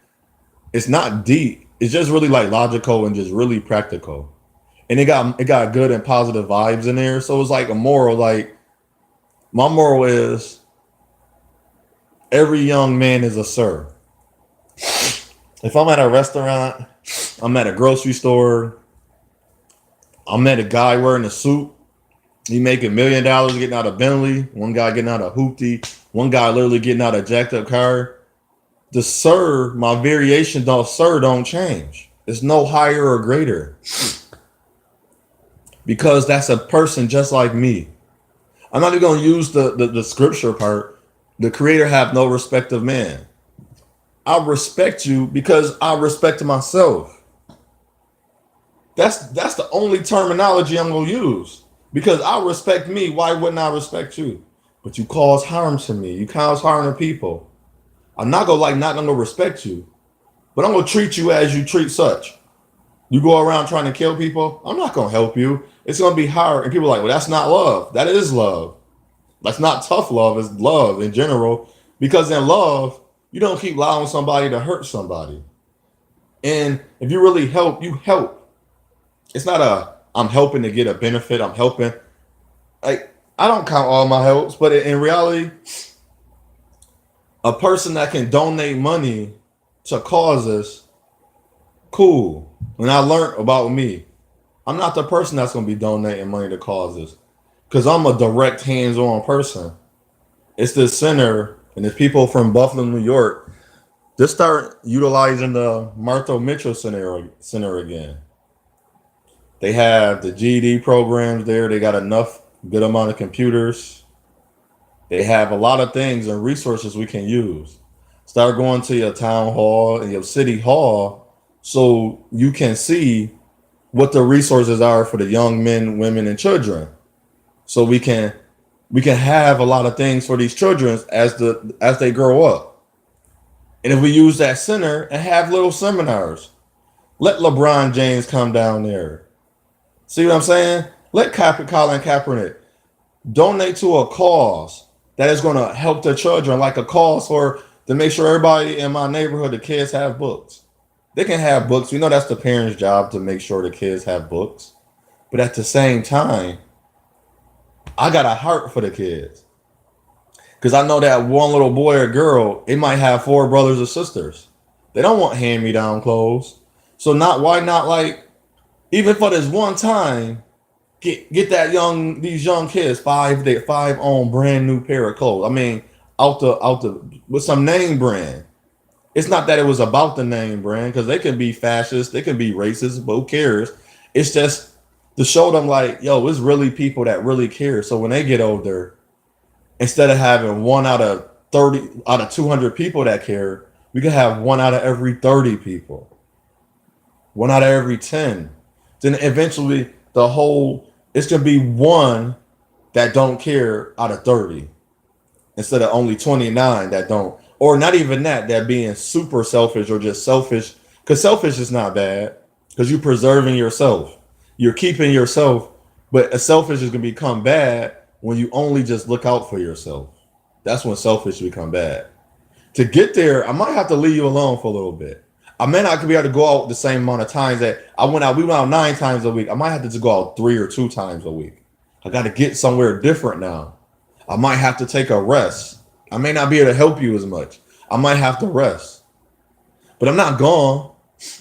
it's not deep. It's just really like logical and just really practical. And it got good and positive vibes in there. So it's like a moral. Like my moral is every young man is a sir. If I'm at a restaurant, I'm at a grocery store, I'm at a guy wearing a suit. He making $1 million getting out of Bentley. One guy getting out of hoopty. One guy literally getting out of jacked up car. The sir, my variation don't change. It's no higher or greater because that's a person just like me. I'm not even going to use the scripture part. The creator have no respect of man. I respect you because I respect myself. That's the only terminology I'm gonna use. Because I respect me, why wouldn't I respect you? But you cause harm to me. You cause harm to people. I'm not gonna respect you, but I'm gonna treat you as you treat such. You go around trying to kill people, I'm not gonna help you. It's gonna be hard. And people are like, well, that's not love. That is love. That's not tough love, it's love in general. Because in love, you don't keep allowing somebody to hurt somebody. And if you really help, you help. It's not a I'm helping to get a benefit. I'm helping. Like I don't count all my helps, but in reality, a person that can donate money to causes, cool. When I learned about me, I'm not the person that's gonna be donating money to causes. Cause I'm a direct hands-on person. It's the center and it's people from Buffalo, New York. Just start utilizing the Martha Mitchell Center again. They have the GED programs there. They got enough good amount of computers. They have a lot of things and resources we can use. Start going to your town hall and your city hall so you can see what the resources are for the young men, women, and children. So we can have a lot of things for these children as they grow up. And if we use that center and have little seminars, let LeBron James come down there. See what I'm saying? Let Colin Kaepernick donate to a cause that is going to help the children, like a cause for to make sure everybody in my neighborhood, the kids have books. They can have books. We know that's the parents' job to make sure the kids have books. But at the same time, I got a heart for the kids. Because I know that one little boy or girl, it might have four brothers or sisters. They don't want hand-me-down clothes. So why not like, even for this one time, get these young kids five on brand new pair of clothes. I mean, out the with some name brand. It's not that it was about the name brand because they can be fascist, they can be racist, but who cares? It's just to show them like, yo, it's really people that really care. So when they get older, instead of having one out of 30 out of 200 people that care, we could have one out of every 30 people, one out of every 10. Then eventually the whole, it's gonna be one that don't care out of 30 instead of only 29 that don't, or not even that, that being super selfish or just selfish. Because selfish is not bad, because you're preserving yourself, you're keeping yourself. But a selfish is gonna become bad when you only just look out for yourself. That's when selfish become bad. To get there, I might have to leave you alone for a little bit. I may not be able to go out the same amount of times that I went out. We went out 9 times a week. I might have to just go out 3 or 2 times a week. I got to get somewhere different now. I might have to take a rest. I may not be able to help you as much. I might have to rest. But I'm not gone.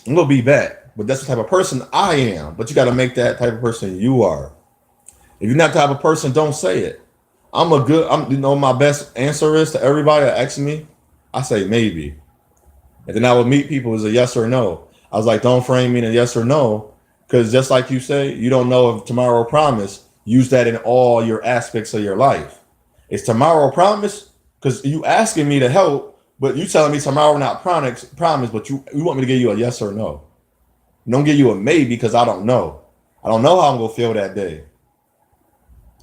I'm gonna be back. But that's the type of person I am. But you got to make that type of person you are. If you're not the type of person, don't say it. My best answer is to everybody that asks me, I say maybe. And then I would meet people as a yes or no. I was like, don't frame me in a yes or no. Because just like you say, you don't know if tomorrow promise. Use that in all your aspects of your life. Is tomorrow promise? Because you asking me to help, but you telling me tomorrow not promise, but you want me to give you a yes or no. Don't give you a maybe because I don't know. I don't know how I'm going to feel that day.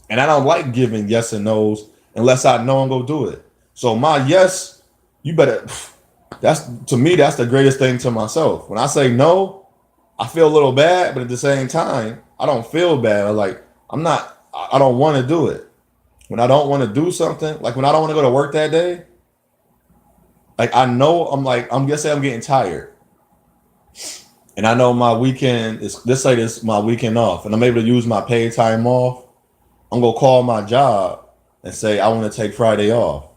And I don't like giving yes and no's unless I know I'm going to do it. So my yes, you better, that's to me, that's the greatest thing to myself. When I say no, I feel a little bad, but at the same time, I don't feel bad. I don't want to do it. When I don't want to do something, like when I don't want to go to work that day, like I know I'm just say I'm getting tired. And I know my weekend is, let's say this my weekend off, and I'm able to use my paid time off. I'm gonna call my job and say I want to take Friday off.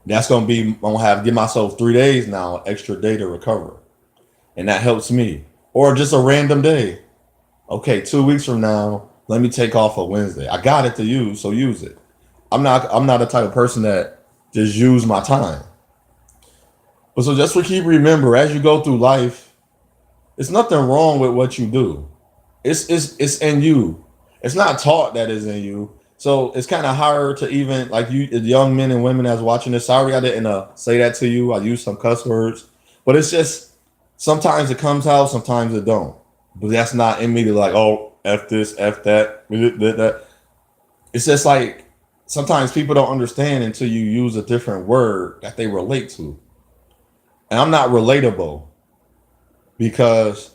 That's gonna be I'm gonna have give myself 3 days now, extra day to recover, and that helps me. Or just a random day. Okay, 2 weeks from now, let me take off a Wednesday. I got it to use, so use it. I'm not a type of person that just use my time. But so just to keep remember as you go through life, it's nothing wrong with what you do. It's in you. It's not taught that is in you. So it's kind of hard to even like you the young men and women that's watching this. Sorry I didn't say that to you. I used some cuss words. But it's just sometimes it comes out, sometimes it don't. But that's not in me to like, oh, F this, F that, that. It's just like sometimes people don't understand until you use a different word that they relate to. And I'm not relatable because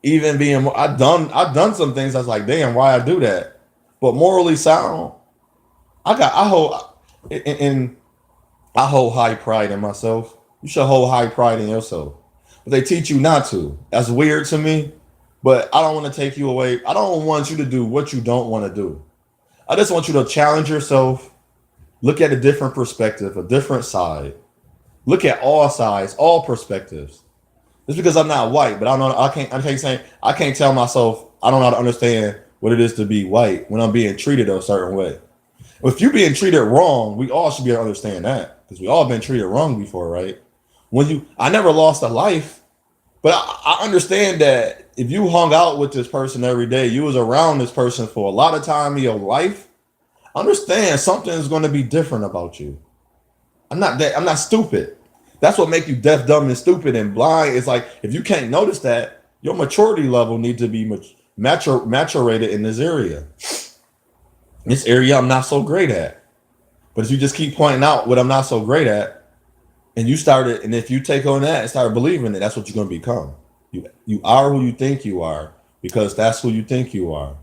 even being I've done some things that's like, damn, why I do that. But morally sound, I hold and I hold high pride in myself. You should hold high pride in yourself. But they teach you not to. That's weird to me. But I don't want to take you away. I don't want you to do what you don't want to do. I just want you to challenge yourself, look at a different perspective, a different side. Look at all sides, all perspectives. Just because I'm not white, but I don't know. I can't tell myself I don't know how to understand what it is to be white when I'm being treated a certain way. If you're being treated wrong, we all should be able to understand that because we all been treated wrong before, right? I never lost a life, but I understand that if you hung out with this person every day, you was around this person for a lot of time in your life, understand something is going to be different about you. I'm not stupid. That's what make you deaf, dumb, and stupid and blind. It's like if you can't notice that, your maturity level needs to be maturated in this area. This area I'm not so great at. But if you just keep pointing out what I'm not so great at, and if you take on that and start believing it, that's what you're gonna become. You are who you think you are because that's who you think you are.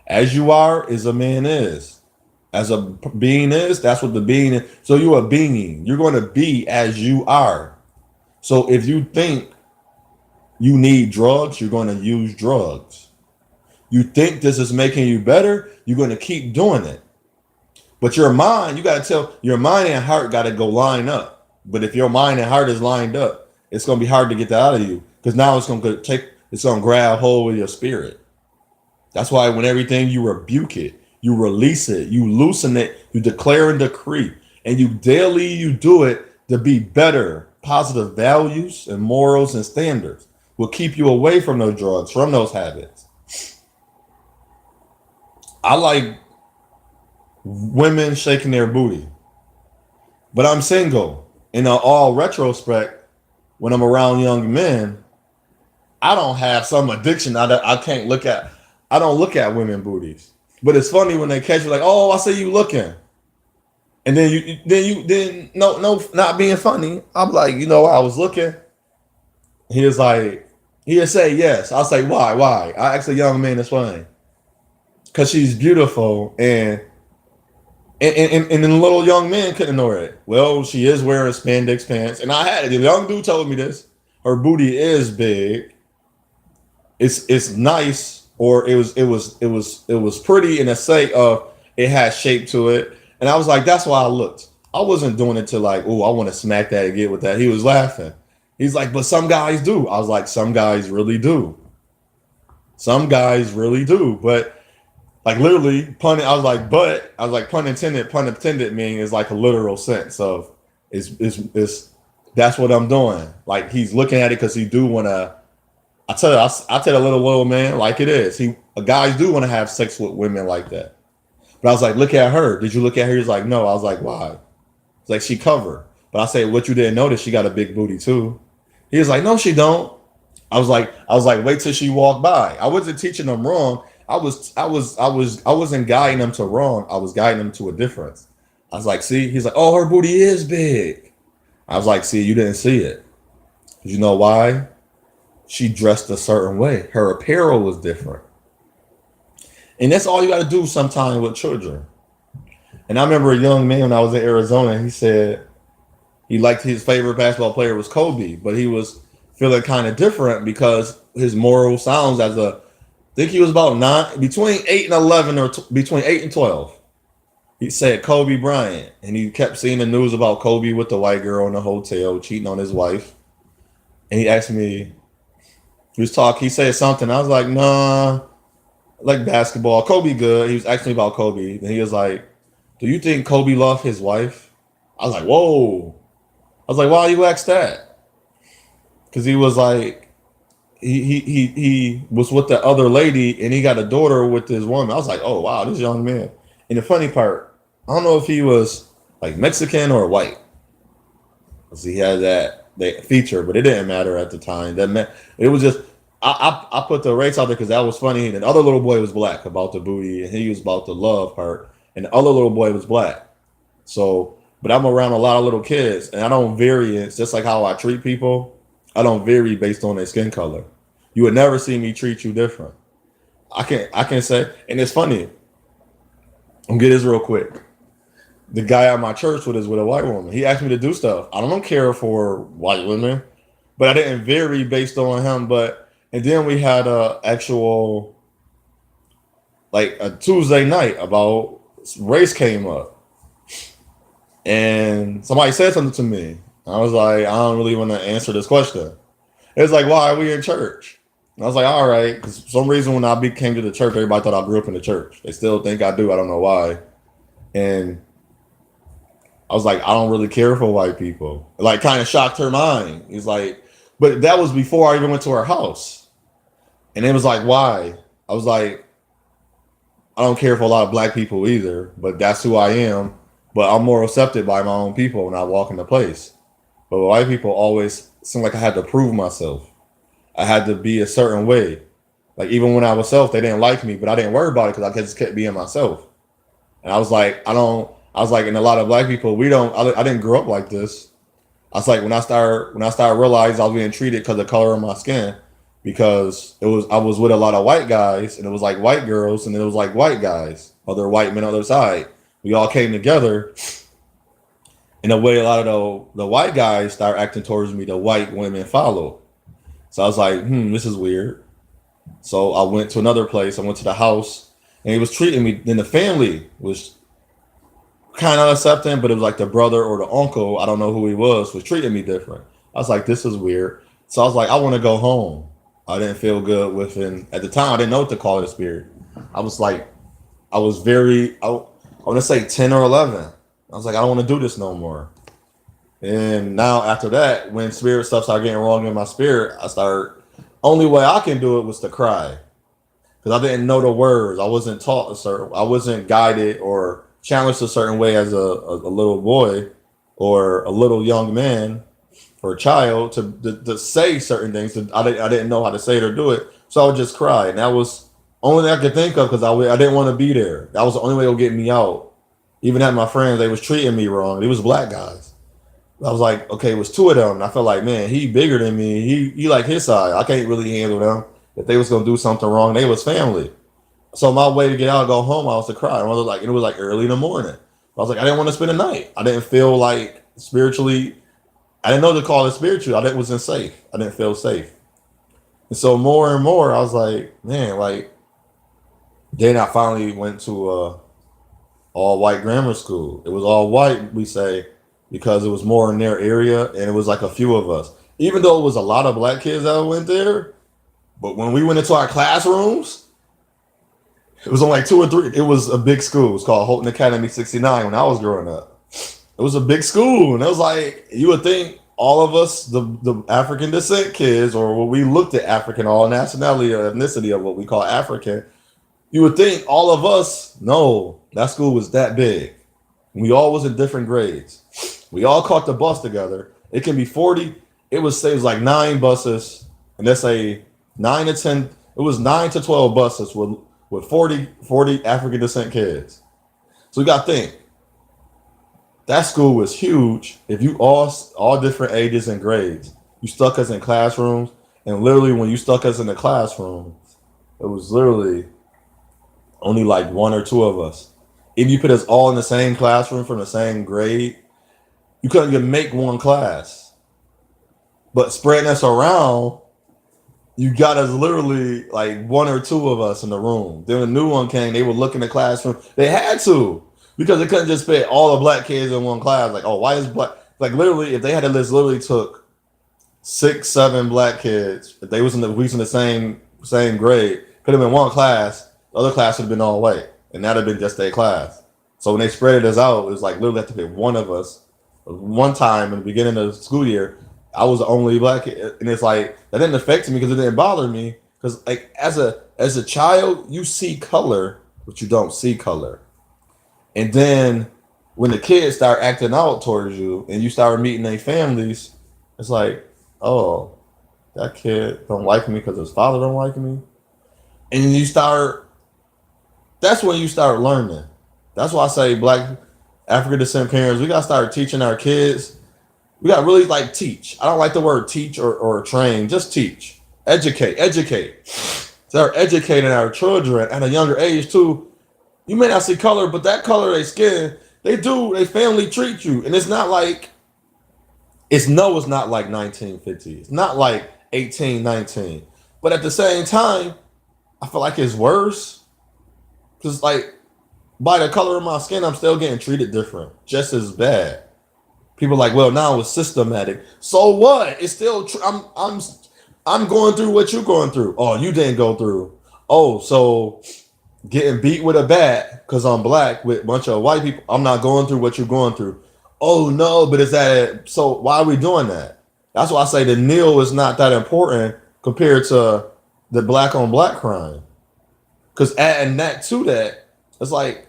As you are is a man is. As a being is, that's what the being is. So you're a being. You're going to be as you are. So if you think you need drugs, you're going to use drugs. You think this is making you better, you're going to keep doing it. But your mind, you got to tell your mind and heart got to go line up. But if your mind and heart is lined up, it's going to be hard to get that out of you because now it's going to grab hold of your spirit. That's why when everything you rebuke it, you release it, you loosen it, you declare and decree, and you do it to be better, positive values and morals and standards. will keep you away from those drugs, from those habits. I like women shaking their booty, but I'm single. In all retrospect, when I'm around young men, I don't have some addiction. I can't look at. I don't look at women booties. But it's funny when they catch you like, oh, I see you looking, and then no, not being funny. I'm like, you know, I was looking. He was like, he'd say yes. I'll say why, why? I asked a young man this funny because she's beautiful and the little young man couldn't ignore it. Well, she is wearing spandex pants, and I had it. The young dude told me this. Her booty is big. It's nice, or it was pretty in the sake of it had shape to it. And I was like, that's why I looked. I wasn't doing it to like, oh, I want to smack that and get with that. He was laughing. He's like, but some guys do. I was like, some guys really do. Some guys really do. But like literally pun. I was like pun intended. Pun intended meaning is like a literal sense of is that's what I'm doing. Like he's looking at it because he do want to. I tell a little old man like it is. Guys do want to have sex with women like that. But I was like, look at her. Did you look at her? He's like, no. I was like, why? It's like she covered. But I say, what you didn't notice, she got a big booty too. He was like, no, she don't. I was like, wait till she walked by. I wasn't teaching them wrong. I wasn't guiding them to wrong. I was guiding them to a difference. I was like, see, he's like, oh, her booty is big. I was like, see, you didn't see it. You know why? She dressed a certain way. Her apparel was different. And that's all you got to do sometimes with children. And I remember a young man when I was in Arizona, he said he liked his favorite basketball player was Kobe, but he was feeling kind of different because his moral sounds I think he was about between 8 and 11 or between 8 and 12. He said Kobe Bryant, and he kept seeing the news about Kobe with the white girl in the hotel cheating on his wife. And he asked me, he said something. I was like, nah, I like basketball. Kobe good. He was asking me about Kobe. And he was like, do you think Kobe loved his wife? I was like, whoa. I was like, why you ask that? Because he was like, he was with the other lady and he got a daughter with his woman. I was like, oh wow, this young man. And the funny part, I don't know if he was like Mexican or white. Because he had that feature, but it didn't matter at the time. It was just I put the race out there because that was funny. And the other little boy was black about the booty, and he was about the love part. And the other little boy was black. So, but I'm around a lot of little kids, and I don't vary. It's just like how I treat people. I don't vary based on their skin color. You would never see me treat you different. I can say, and it's funny. I'm gonna get this real quick. The guy at my church with a white woman. He asked me to do stuff. I don't care for white women, but I didn't vary based on him. And then we had a actual like a Tuesday night about race came up, and somebody said something to me. I was like, I don't really want to answer this question. It's like, why are we in church? And I was like, all right, because for some reason when came to the church, everybody thought I grew up in the church. They still think I do. I don't know why. And I was like, I don't really care for white people. It like kind of shocked her mind. He's like, but that was before I even went to her house. And it was like, why? I was like, I don't care for a lot of black people either, but that's who I am. But I'm more accepted by my own people when I walk in the place. But white people always seemed like I had to prove myself. I had to be a certain way. Like even when I was self, they didn't like me, but I didn't worry about it because I just kept being myself. And I was like, and a lot of black people, I didn't grow up like this. I was like, when I started realizing I was being treated because of the color of my skin, because I was with a lot of white guys and it was like white girls and it was like white guys, other white men on the other side. We all came together. In a way, a lot of the white guys start acting towards me, the white women follow. So I was like, this is weird. So I went to another place. I went to the house and he was treating me. Then the family was kind of accepting, but it was like the brother or the uncle, I don't know who he was treating me different. I was like, this is weird. So I was like, I want to go home. I didn't feel good with him. At the time, I didn't know what to call it, spirit. I was like, I want to say 10 or 11. I was like, I don't want to do this no more. And now after that, when spirit stuff started getting wrong in my spirit, I started Only way I can do it was to cry because I didn't know the words. I wasn't taught a certain. I wasn't guided or challenged a certain way as a little boy or a little young man or a child to say certain things. I didn't know how to say it or do it, so I would just cry, and that was only thing I could think of because I didn't want to be there. That was the only way to get me out. Even at my friends, they was treating me wrong. They was black guys. I was like, okay, it was two of them. And I felt like, man, he bigger than me. He like his side. I can't really handle them. If they was gonna do something wrong, they was family. So my way to get out and go home, I was to cry. And I was like, it was like early in the morning. I was like, I didn't want to spend the night. I didn't feel like spiritually. I didn't know to call it spiritual. I didn't wasn't safe. I didn't feel safe. And so more and more, I was like, man, like. Then I finally went to all white grammar school. It was all white, we say, because it was more in their area, and it was like a few of us. Even though it was a lot of black kids that went there, but when we went into our classrooms, it was only like two or three. It was a big school. It was called Holton Academy 69 when I was growing up. It was a big school, and it was like you would think all of us, the African descent kids, or what we looked at African, all nationality or ethnicity of what we call African, you would think all of us, no, that school was that big. We all was in different grades. We all caught the bus together. It can be 40. It was say it was like 9 buses, and let's say 9 to 10. It was 9 to 12 buses with 40 African descent kids. So you got to think that school was huge. If you all different ages and grades, you stuck us in classrooms, and literally when you stuck us in the classroom, it was literally only like one or two of us. If you put us all in the same classroom from the same grade, you couldn't even make one class. But spreading us around, you got us literally like one or two of us in the room. Then a new one came, they would look in the classroom. They had to because they couldn't just fit all the black kids in one class. Like, oh, why is black? Like literally, if they had a list, literally took 6, 7 black kids. If they was in the same grade, could have been one class. The other class would have been all white, and that'd have been just their class. So when they spread us out, it was like literally had to pick one of us. One time in the beginning of the school year, I was the only black kid, and it's like that didn't affect me because it didn't bother me. Because like as a child, you see color, but you don't see color. And then when the kids start acting out towards you, and you start meeting their families, it's like, oh, that kid don't like me because his father don't like me, and you start. That's when you start learning. That's why I say black African descent parents, we gotta start teaching our kids. We gotta really like teach. I don't like the word teach or train, just teach. Educate. Start educating our children at a younger age too. You may not see color, but that color of their skin, they family treat you. And it's not like it's not like 1950. It's not like 1819. But at the same time, I feel like it's worse. Cause like by the color of my skin, I'm still getting treated different, just as bad. People are like, well, now it's systematic. So what? It's still. I'm going through what you're going through. Oh, you didn't go through. Oh, so getting beat with a bat because I'm black with a bunch of white people. I'm not going through what you're going through. Oh no, but is that so? Why are we doing that? That's why I say the kneel is not that important compared to the black on black crime. Because adding that to that, it's like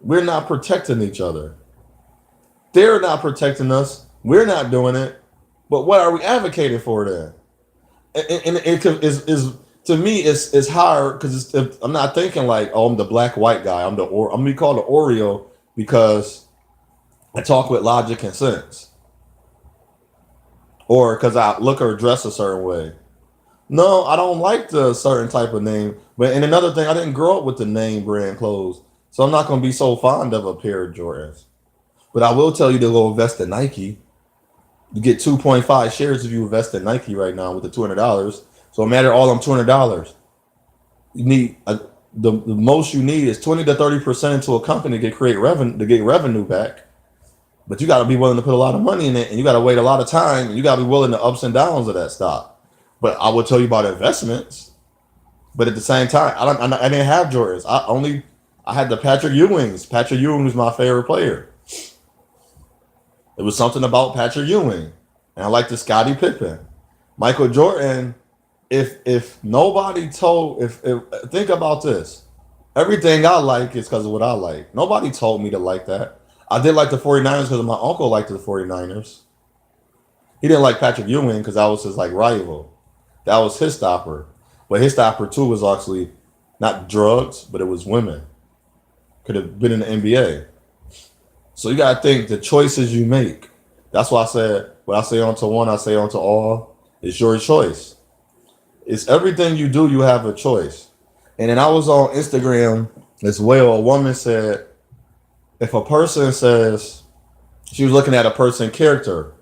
we're not protecting each other. They're not protecting us. We're not doing it. But what are we advocating for then? And is to me it's hard because I'm not thinking like, oh, I'm the black white guy. I'm gonna be called the Oreo because I talk with logic and sense, or because I look or dress a certain way. No, I don't like the certain type of name. But and another thing, I didn't grow up with the name brand clothes, so I'm not gonna be so fond of a pair of Jordans. But I will tell you to go invest in Nike. You get 2.5 shares if you invest in Nike right now with the $200. So no matter all them $200, you need the most you need is 20 to 30% into a company to create revenue to get revenue back. But you got to be willing to put a lot of money in it, and you got to wait a lot of time, and you got to be willing to ups and downs of that stock. But I will tell you about investments. But at the same time, I didn't have Jordans. I had the Patrick Ewings. Patrick Ewing was my favorite player. It was something about Patrick Ewing. And I liked the Scottie Pippen. Michael Jordan, if nobody told if think about this. Everything I like is because of what I like. Nobody told me to like that. I did like the 49ers because my uncle liked the 49ers. He didn't like Patrick Ewing because I was his like rival. That was his stopper. But his stopper too was actually not drugs, but it was women. Could have been in the NBA. So you gotta think the choices you make. That's why I said what I say onto one, I say onto all. It's your choice. It's everything you do, you have a choice. And then I was on Instagram as well. A woman said, if a person says she was looking at a person's character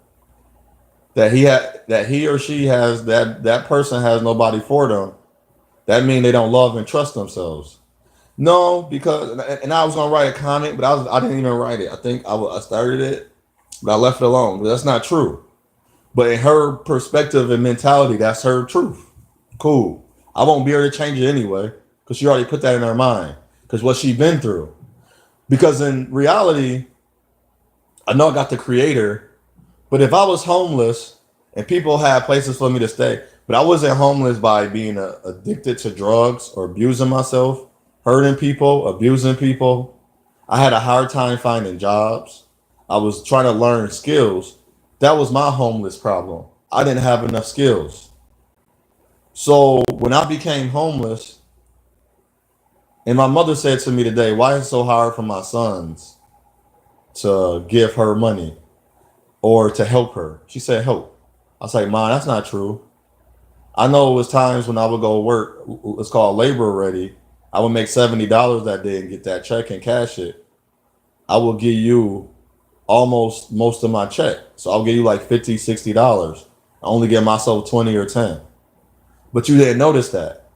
that he or she has that person has nobody for them, that means they don't love and trust themselves. No, because and I was gonna write a comment, but I didn't even write it. I think I started it, but I left it alone. But that's not true. But in her perspective and mentality, that's her truth. Cool. I won't be able to change it anyway because she already put that in her mind because what she been through. Because in reality, I know I got the creator, but if I was homeless and people had places for me to stay, but I wasn't homeless by being addicted to drugs or abusing myself, hurting people, abusing people. I had a hard time finding jobs. I was trying to learn skills. That was my homeless problem. I didn't have enough skills. So when I became homeless, and my mother said to me today, why is it so hard for my sons to give her money or to help her? She said, help. I was like, Mom, that's not true. I know it was times when I would go work, it's called labor ready. I would make $70 that day and get that check and cash it. I will give you almost most of my check. So I'll give you like $50, $60. I only give myself 20 or 10. But you didn't notice that.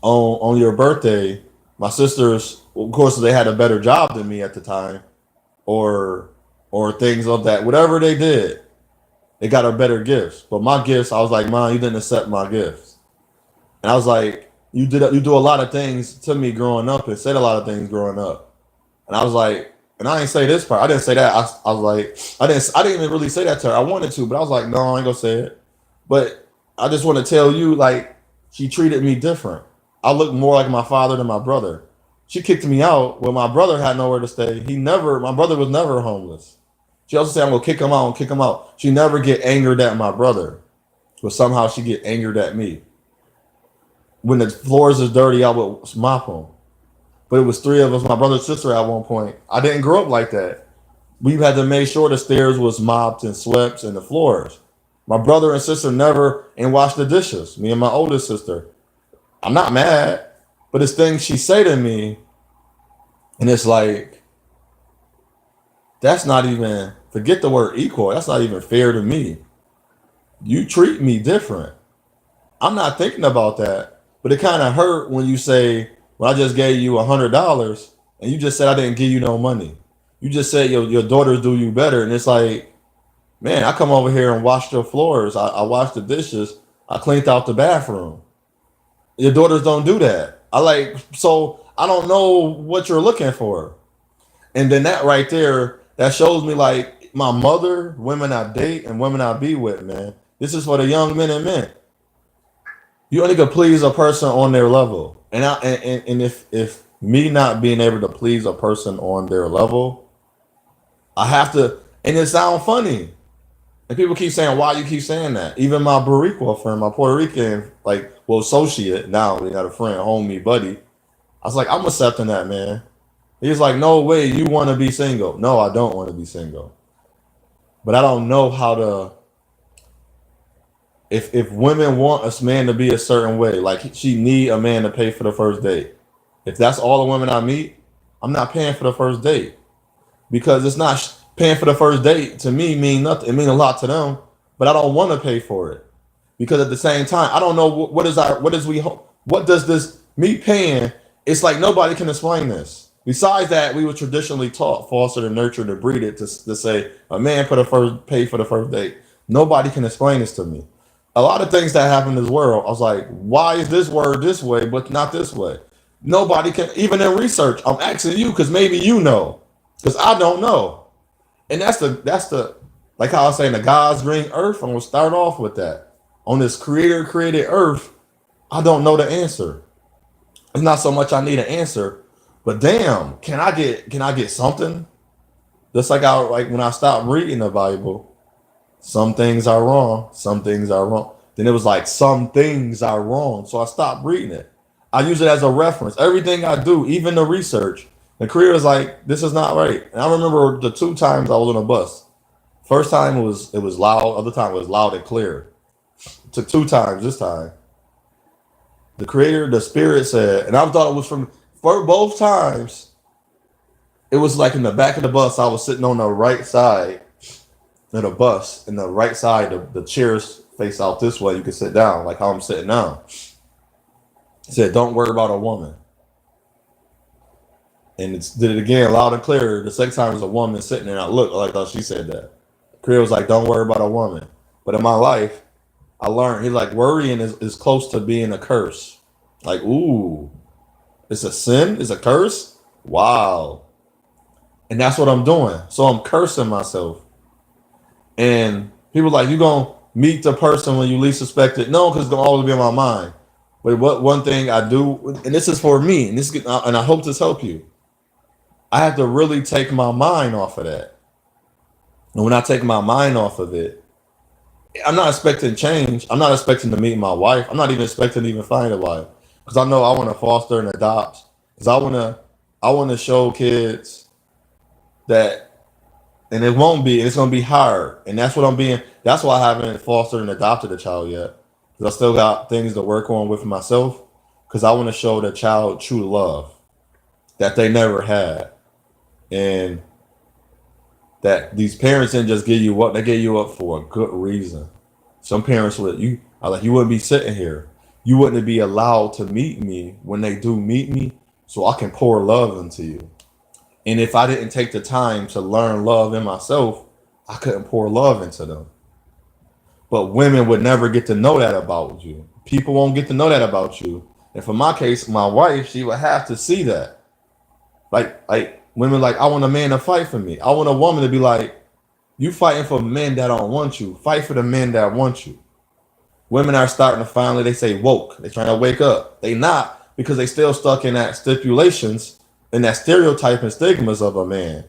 On your birthday, my sisters, of course, they had a better job than me at the time, or things of that. Whatever they did, they got her better gifts. But my gifts, I was like, Mom, you didn't accept my gifts. And I was like, you do a lot of things to me growing up and said a lot of things growing up. And I was like, and I didn't say this part. I didn't say that. I was like, I didn't even really say that to her. I wanted to, but I was like, no, I ain't gonna say it. But I just want to tell you, like, she treated me different. I looked more like my father than my brother. She kicked me out when my brother had nowhere to stay. My brother was never homeless. She also said, I'm gonna kick him out and kick him out. She never get angered at my brother, but somehow she get angered at me. When the floors is dirty, I would mop them. But it was three of us, my brother and sister at one point. I didn't grow up like that. We had to make sure the stairs was mopped and swept and the floors. My brother and sister never and washed the dishes. Me and my oldest sister. I'm not mad, but it's things she say to me, and it's like that's not even forget the word equal. That's not even fair to me. You treat me different. I'm not thinking about that, but it kind of hurt when you say, "Well, I just gave you $100," and you just said I didn't give you no money. You just said your daughters do you better, and it's like, man, I come over here and wash your floors. I wash the dishes. I cleaned out the bathroom. Your daughters don't do that. So I don't know what you're looking for. And then that right there, that shows me like my mother, women I date and women I be with, man. This is for the young men and men. You only can please a person on their level. And if me not being able to please a person on their level, I have to, and it sounds funny. And people keep saying, why you keep saying that? Even my Boricua friend, my Puerto Rican, like, well, associate, now we got a friend, homie, buddy. I was like, I'm accepting that, man. He's like, no way, you want to be single. No, I don't want to be single. But I don't know how to, if women want a man to be a certain way, like she need a man to pay for the first date. If that's all the women I meet, I'm not paying for the first date. Because it's not paying for the first date to me mean nothing. It mean a lot to them, but I don't want to pay for it because at the same time, I don't know what does this me paying? It's like nobody can explain this. Besides that, we were traditionally taught, fostered, and nurtured, and breeded to say a man pay for the first date. Nobody can explain this to me. A lot of things that happen in this world, I was like, why is this word this way, but not this way? Nobody can, even in research. I'm asking you because maybe you know, because I don't know. And that's the like how I was saying the God's green earth. I'm gonna start off with that. on this creator created earth, I don't know the answer. It's not so much I need an answer, but damn, can I get something? Just like I like when I stopped reading the Bible, some things are wrong, some things are wrong. Then it was like some things are wrong, so I stopped reading it. I use it as a reference. Everything I do, even the research, the career is like this is not right. And I remember the two times I was on a bus. First time it was loud. Other time it was loud and clear. It took two times. This time the creator, the spirit said, and I thought it was from for both times. It was like in the back of the bus. I was sitting on the right side of the bus, and the right side, the chairs face out this way. You can sit down, like how I'm sitting now. It said, "Don't worry about a woman," and it did it again, loud and clear. The second time was a woman sitting there. And I looked like how she said that. Career was like, "Don't worry about a woman." But in my life, I learned he's like worrying is close to being a curse. Like, ooh, it's a sin, it's a curse. Wow. And that's what I'm doing. So I'm cursing myself. And people like, you gonna meet the person when you least suspect it? No, because it's gonna always be in my mind. But what one thing I do, and this is for me, and I hope this help you. I have to really take my mind off of that. And when I take my mind off of it, I'm not expecting change. I'm not expecting to meet my wife. I'm not even expecting to even find a wife. Because I know I want to foster and adopt. Because I want to show kids that, and it won't be, it's gonna be hard. And that's what I'm being, that's why I haven't fostered and adopted a child yet. Because I still got things to work on with myself. Because I want to show the child true love that they never had. And that these parents didn't just give you what they gave you up for a good reason. Some parents would you are like you wouldn't be sitting here. You wouldn't be allowed to meet me when they do meet me, so I can pour love into you. And if I didn't take the time to learn love in myself, I couldn't pour love into them. But women would never get to know that about you. People won't get to know that about you. And for my case, my wife, she would have to see that. Like women like, I want a man to fight for me. I want a woman to be like, you fighting for men that don't want you. Fight for the men that want you. Women are starting to finally, they say woke. They're trying to wake up. They not because they still stuck in that stipulations and that stereotype and stigmas of a man.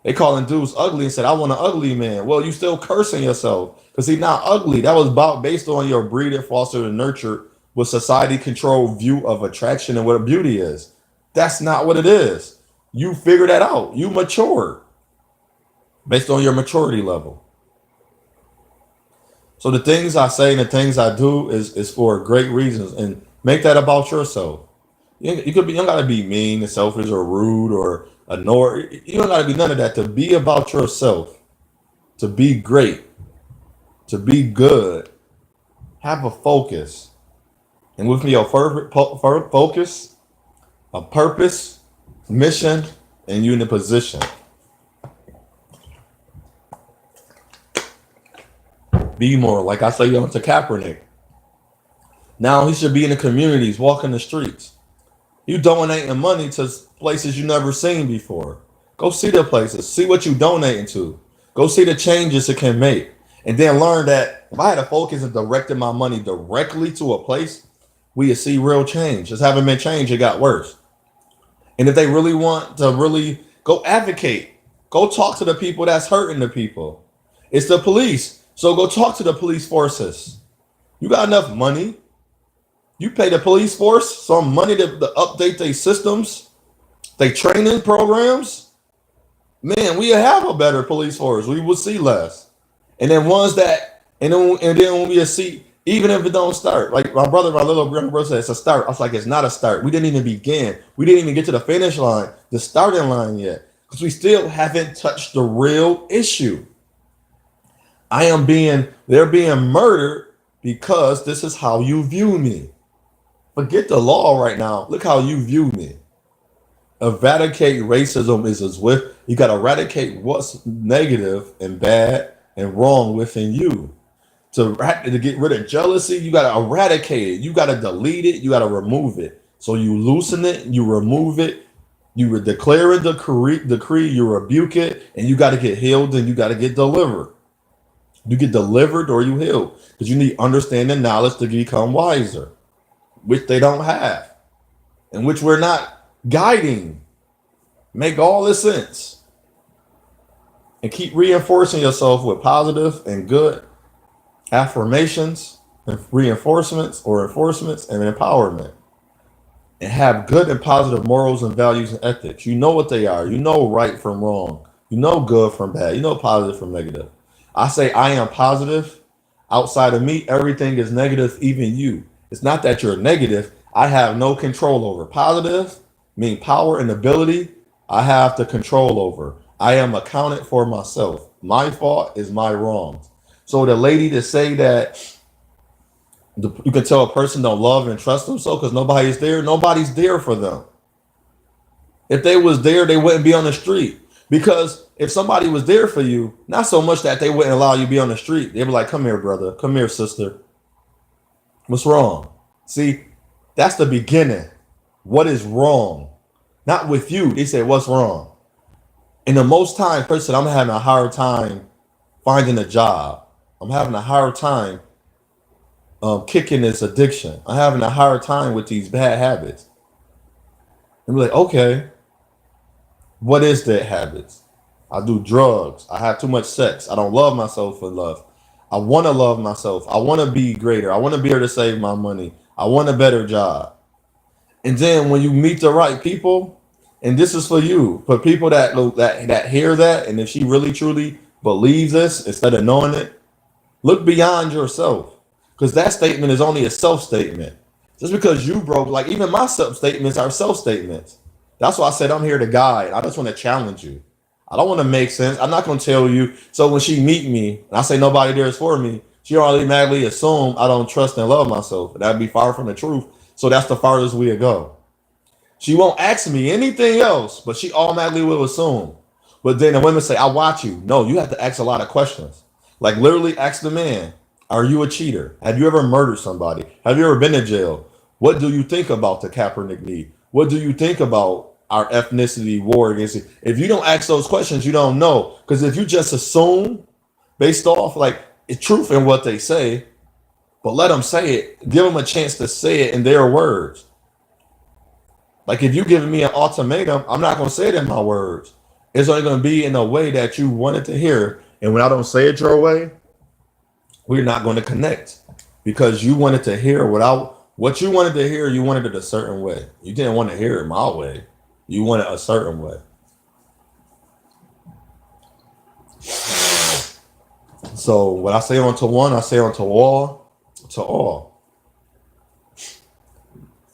They calling dudes ugly and said, I want an ugly man. Well, you still cursing yourself because he's not ugly. That was about based on your breeding, fostered, and nurtured with society controlled view of attraction and what beauty is. That's not what it is. You figure that out. You matured based on your maturity level. So the things I say and the things I do is for great reasons, and make that about yourself. You don't gotta be mean and selfish or rude or annoyed. You don't gotta be none of that. To be about yourself, to be great, to be good, have a focus. And with me, your focus, a purpose, mission, and you in a position. Be more. Like I say to Kaepernick. Now he should be in the communities, walking the streets. You donating money to places you never seen before. Go see the places. See what you donating to. Go see the changes it can make. And then learn that if I had a focus and directed my money directly to a place, we would see real change. Just haven't been changed, it got worse. And if they really want to really go advocate, go talk to the people that's hurting the people. It's the police. So go talk to the police forces. You got enough money. You pay the police force some money to update their systems, their training programs. Man, we have a better police force. We will see less. And then ones that, and then when we see, even if it don't start, like my little brother said, it's a start. I was like, it's not a start. We didn't even begin. We didn't even get to the finish line, the starting line yet, because we still haven't touched the real issue. They're being murdered because this is how you view me. Forget the law right now. Look how you view me. Eradicate racism is as with you got to eradicate what's negative and bad and wrong within you. To get rid of jealousy, you got to eradicate it. You got to delete it. You got to remove it. So you loosen it, you remove it, you declare a decree, you rebuke it, and you got to get healed and you got to get delivered. You get delivered or you heal. Because you need understanding knowledge to become wiser, which they don't have, and which we're not guiding. Make all this sense. And keep reinforcing yourself with positive and good affirmations and reinforcements or enforcements and empowerment. And have good and positive morals and values and ethics. You know what they are. You know right from wrong. You know good from bad. You know positive from negative. I say I am positive. Outside of me, everything is negative, even you. It's not that you're negative. I have no control over. Positive mean power and ability. I have the control over. I am accounted for myself. My fault is my wrongs. So the lady to say that you can tell a person don't love and trust them so because nobody's there. Nobody's there for them. If they was there, they wouldn't be on the street. Because if somebody was there for you, not so much that they wouldn't allow you to be on the street. They'd be like, come here, brother. Come here, sister. What's wrong? See, that's the beginning. What is wrong? Not with you. They say, what's wrong? And the most time, person, I'm having a hard time finding a job. I'm having a hard time kicking this addiction. I'm having a hard time with these bad habits. And be like, okay, what is that habits? I do drugs. I have too much sex. I don't love myself for love. I want to love myself. I want to be greater. I want to be able to save my money. I want a better job. And then when you meet the right people, and this is for you, for people that hear that, and if she really truly believes this instead of knowing it, look beyond yourself, because that statement is only a self statement. Just because you broke, like even my self statements are self statements. That's why I said I'm here to guide. I just want to challenge you. I don't want to make sense. I'm not going to tell you. So when she meet me and I say nobody there is for me, she automatically assume I don't trust and love myself. That'd be far from the truth. So that's the farthest we'll go. She won't ask me anything else, but she automatically will assume. But then the women say, I watch you. No, you have to ask a lot of questions. Like literally ask the man, are you a cheater? Have you ever murdered somebody? Have you ever been to jail? What do you think about the Kaepernick need? What do you think about our ethnicity war against it? If you don't ask those questions, you don't know. Because if you just assume based off like truth in what they say, but let them say it, give them a chance to say it in their words. Like if you giving me an ultimatum, I'm not going to say it in my words. It's only going to be in a way that you wanted to hear. And when I don't say it your way, we're not going to connect because you wanted to hear what you wanted to hear. You wanted it a certain way. You didn't want to hear it my way. You want it a certain way. So what I say onto one, I say onto all, to all.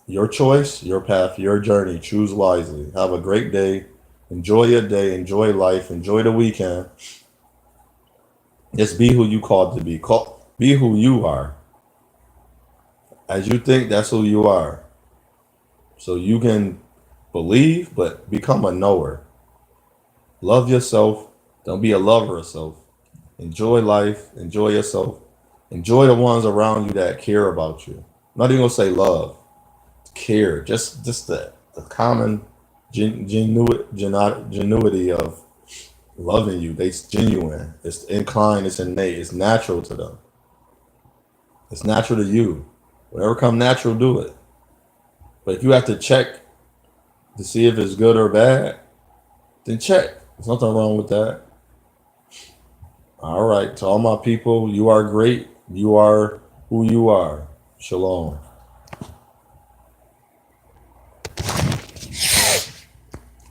Your choice, your path, your journey. Choose wisely. Have a great day. Enjoy your day. Enjoy life. Enjoy the weekend. Just be who you called to be. Be who you are. As you think, that's who you are. So you can believe, but become a knower. Love yourself. Don't be a lover of self. Enjoy life. Enjoy yourself. Enjoy the ones around you that care about you. I'm not even gonna say love. Care. Just the common genuity of loving you. It's genuine. It's inclined. It's innate. It's natural to them. It's natural to you. Whatever come natural, do it. But if you have to check to see if it's good or bad, then check. There's nothing wrong with that. All right. To all my people, you are great. You are who you are. Shalom.